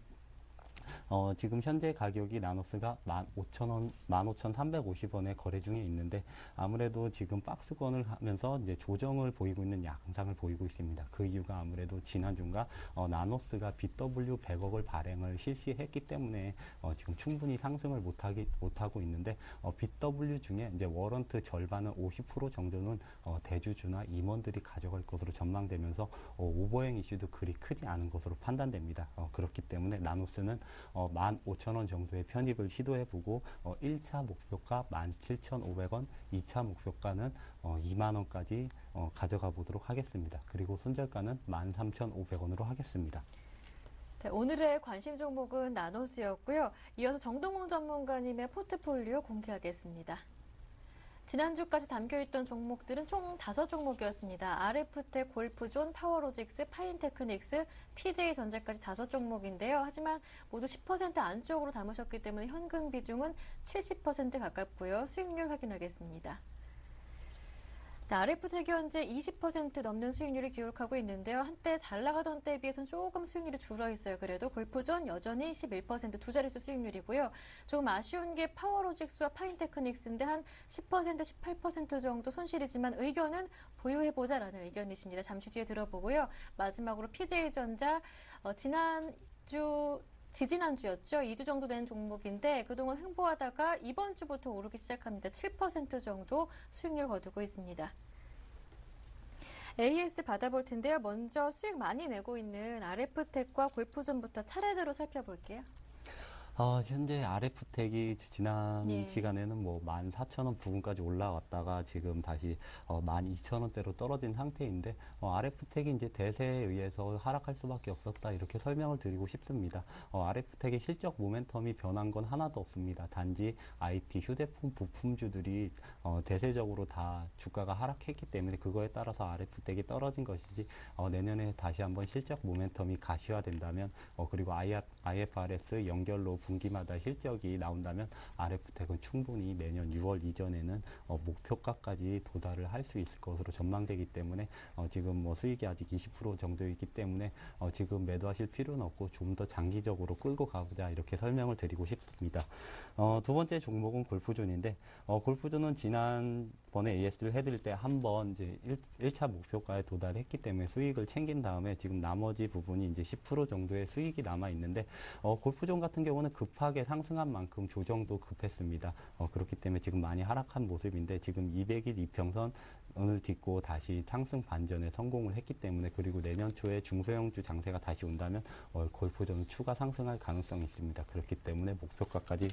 [SPEAKER 7] 현재 가격이 나노스가 15,000원, 15,350원에 거래 중에 있는데 아무래도 지금 박스권을 하면서 이제 조정을 보이고 있는 양상을 보이고 있습니다. 그 이유가 아무래도 지난주가 나노스가 BW 100억을 발행을 실시했기 때문에 지금 충분히 상승을 못하고 있는데 BW 중에 이제 워런트 절반은 50% 정도는 대주주나 임원들이 가져갈 것으로 전망되면서 오버행 이슈도 그리 크지 않은 것으로 판단됩니다. 그렇기 때문에 나노스는 15,000원 정도의 편입을 시도해보고 1차 목표가 17,500원, 2차 목표가는 2만원까지 가져가 보도록 하겠습니다. 그리고 손절가는 13,500원으로 하겠습니다.
[SPEAKER 1] 네, 오늘의 관심 종목은 나노스였고요. 이어서 정동웅 전문가님의 포트폴리오 공개하겠습니다. 지난주까지 담겨있던 종목들은 총 5종목이었습니다. RF텍, 골프존, 파워로직스, 파인테크닉스, PJ전자까지 5종목인데요. 하지만 모두 10% 안쪽으로 담으셨기 때문에 현금 비중은 70% 가깝고요. 수익률 확인하겠습니다. RF텍이 현재 20% 넘는 수익률을 기록하고 있는데요. 한때 잘 나가던 때에 비해서는 조금 수익률이 줄어 있어요. 그래도 골프존 여전히 11% 두 자릿수 수익률이고요. 조금 아쉬운 게 파워로직스와 파인테크닉스인데 한 10%, 18% 정도 손실이지만 의견은 보유해보자라는 의견이십니다. 잠시 뒤에 들어보고요. 마지막으로 PJ전자 지난주 지지난주였죠. 2주 정도 된 종목인데 그동안 횡보하다가 이번 주부터 오르기 시작합니다. 7% 정도 수익률 거두고 있습니다. AS 받아볼 텐데요. 먼저 수익 많이 내고 있는 RF텍과 골프존부터 차례대로 살펴볼게요.
[SPEAKER 7] 현재 RF텍이 지난
[SPEAKER 1] 예.
[SPEAKER 7] 시간에는 뭐 14,000원 부근까지 올라왔다가 지금 다시 12,000원대로 떨어진 상태인데 RF텍이 이제 대세에 의해서 하락할 수밖에 없었다 이렇게 설명을 드리고 싶습니다. RF텍의 실적 모멘텀이 변한 건 하나도 없습니다. 단지 IT 휴대폰 부품주들이 대세적으로 다 주가가 하락했기 때문에 그거에 따라서 RF텍이 떨어진 것이지 내년에 다시 한번 실적 모멘텀이 가시화된다면 그리고 IFRS 연결로 분기마다 실적이 나온다면 RF텍은 충분히 내년 6월 이전에는 목표가까지 도달을 할 수 있을 것으로 전망되기 때문에 지금 뭐 수익이 아직 20% 정도이기 때문에 지금 매도하실 필요는 없고 좀 더 장기적으로 끌고 가보자 이렇게 설명을 드리고 싶습니다. 두 번째 종목은 골프존인데 골프존은 지난번에 AS를 해드릴 때 한번 이제 1차 목표가에 도달했기 때문에 수익을 챙긴 다음에 지금 나머지 부분이 이제 10% 정도의 수익이 남아 있는데 골프존 같은 경우는 급하게 상승한 만큼 조정도 급했습니다. 그렇기 때문에 지금 많이 하락한 모습인데 지금 200일 이평선을 딛고 다시 상승 반전에 성공을 했기 때문에 그리고 내년 초에 중소형주 장세가 다시 온다면 골프존은 추가 상승할 가능성이 있습니다. 그렇기 때문에 목표가까지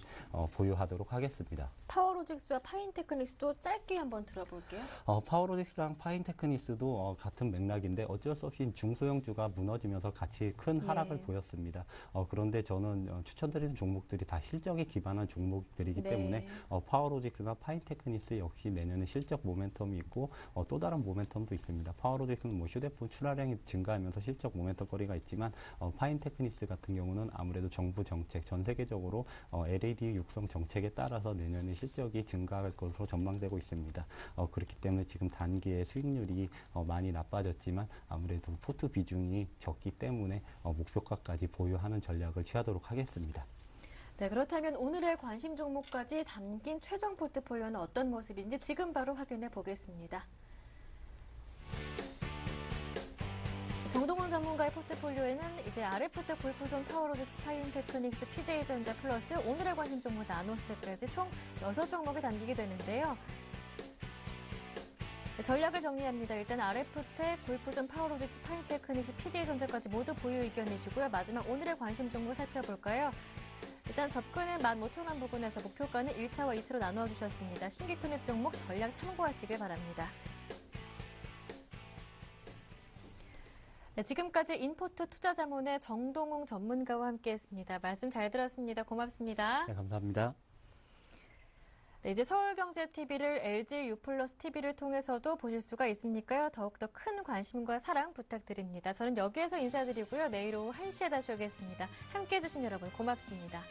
[SPEAKER 7] 보유하도록 하겠습니다.
[SPEAKER 1] 파워로직스와 파인테크닉스도 짧게 한번 들어볼게요.
[SPEAKER 7] 파워로직스랑 파인테크닉스도 같은 맥락인데 어쩔 수 없이 중소형주가 무너지면서 같이 큰 하락을
[SPEAKER 1] 예.
[SPEAKER 7] 보였습니다. 그런데 저는 추천드리는 종목들이 다 실적에 기반한 종목들이기
[SPEAKER 1] 네.
[SPEAKER 7] 때문에 파워로직스나 파인테크닉스 역시 내년에 실적 모멘텀이 있고 또 다른 모멘텀도 있습니다. 파워로직스는 뭐 휴대폰 출하량이 증가하면서 실적 모멘텀거리가 있지만 파인테크닉스 같은 경우는 아무래도 정부 정책 전 세계적으로 LED 육성 정책에 따라서 내년에 실적이 증가할 것으로 전망되고 있습니다. 그렇기 때문에 지금 단기에 수익률이 많이 나빠졌지만 아무래도 포트 비중이 적기 때문에 목표가까지 보유하는 전략을 취하도록 하겠습니다.
[SPEAKER 1] 네, 그렇다면 오늘의 관심 종목까지 담긴 최종 포트폴리오는 어떤 모습인지 지금 바로 확인해 보겠습니다. 정동원 전문가의 포트폴리오에는 이제 RF텍, 골프존, 파워로직스, 파인테크닉스, PJ전자 플러스 오늘의 관심 종목 나노스까지 총 6종목이 담기게 되는데요. 전략을 정리합니다. 일단 RF텍, 골프존, 파워로직스, 파인테크닉스, PJ전자까지 모두 보유 의견이시고요. 마지막 오늘의 관심 종목 살펴볼까요? 일단 접근은 15,000원 부근에서 목표가는 1차와 2차로 나누어 주셨습니다. 신규 편입 종목 전략 참고하시길 바랍니다. 네, 지금까지 인포트 투자자문의 정동웅 전문가와 함께했습니다. 말씀 잘 들었습니다. 고맙습니다.
[SPEAKER 7] 네, 감사합니다.
[SPEAKER 1] 네, 이제 서울경제TV를 LG U+ TV를 통해서도 보실 수가 있으니까요. 더욱더 큰 관심과 사랑 부탁드립니다. 저는 여기에서 인사드리고요. 내일 오후 1시에 다시 오겠습니다. 함께해 주신 여러분 고맙습니다.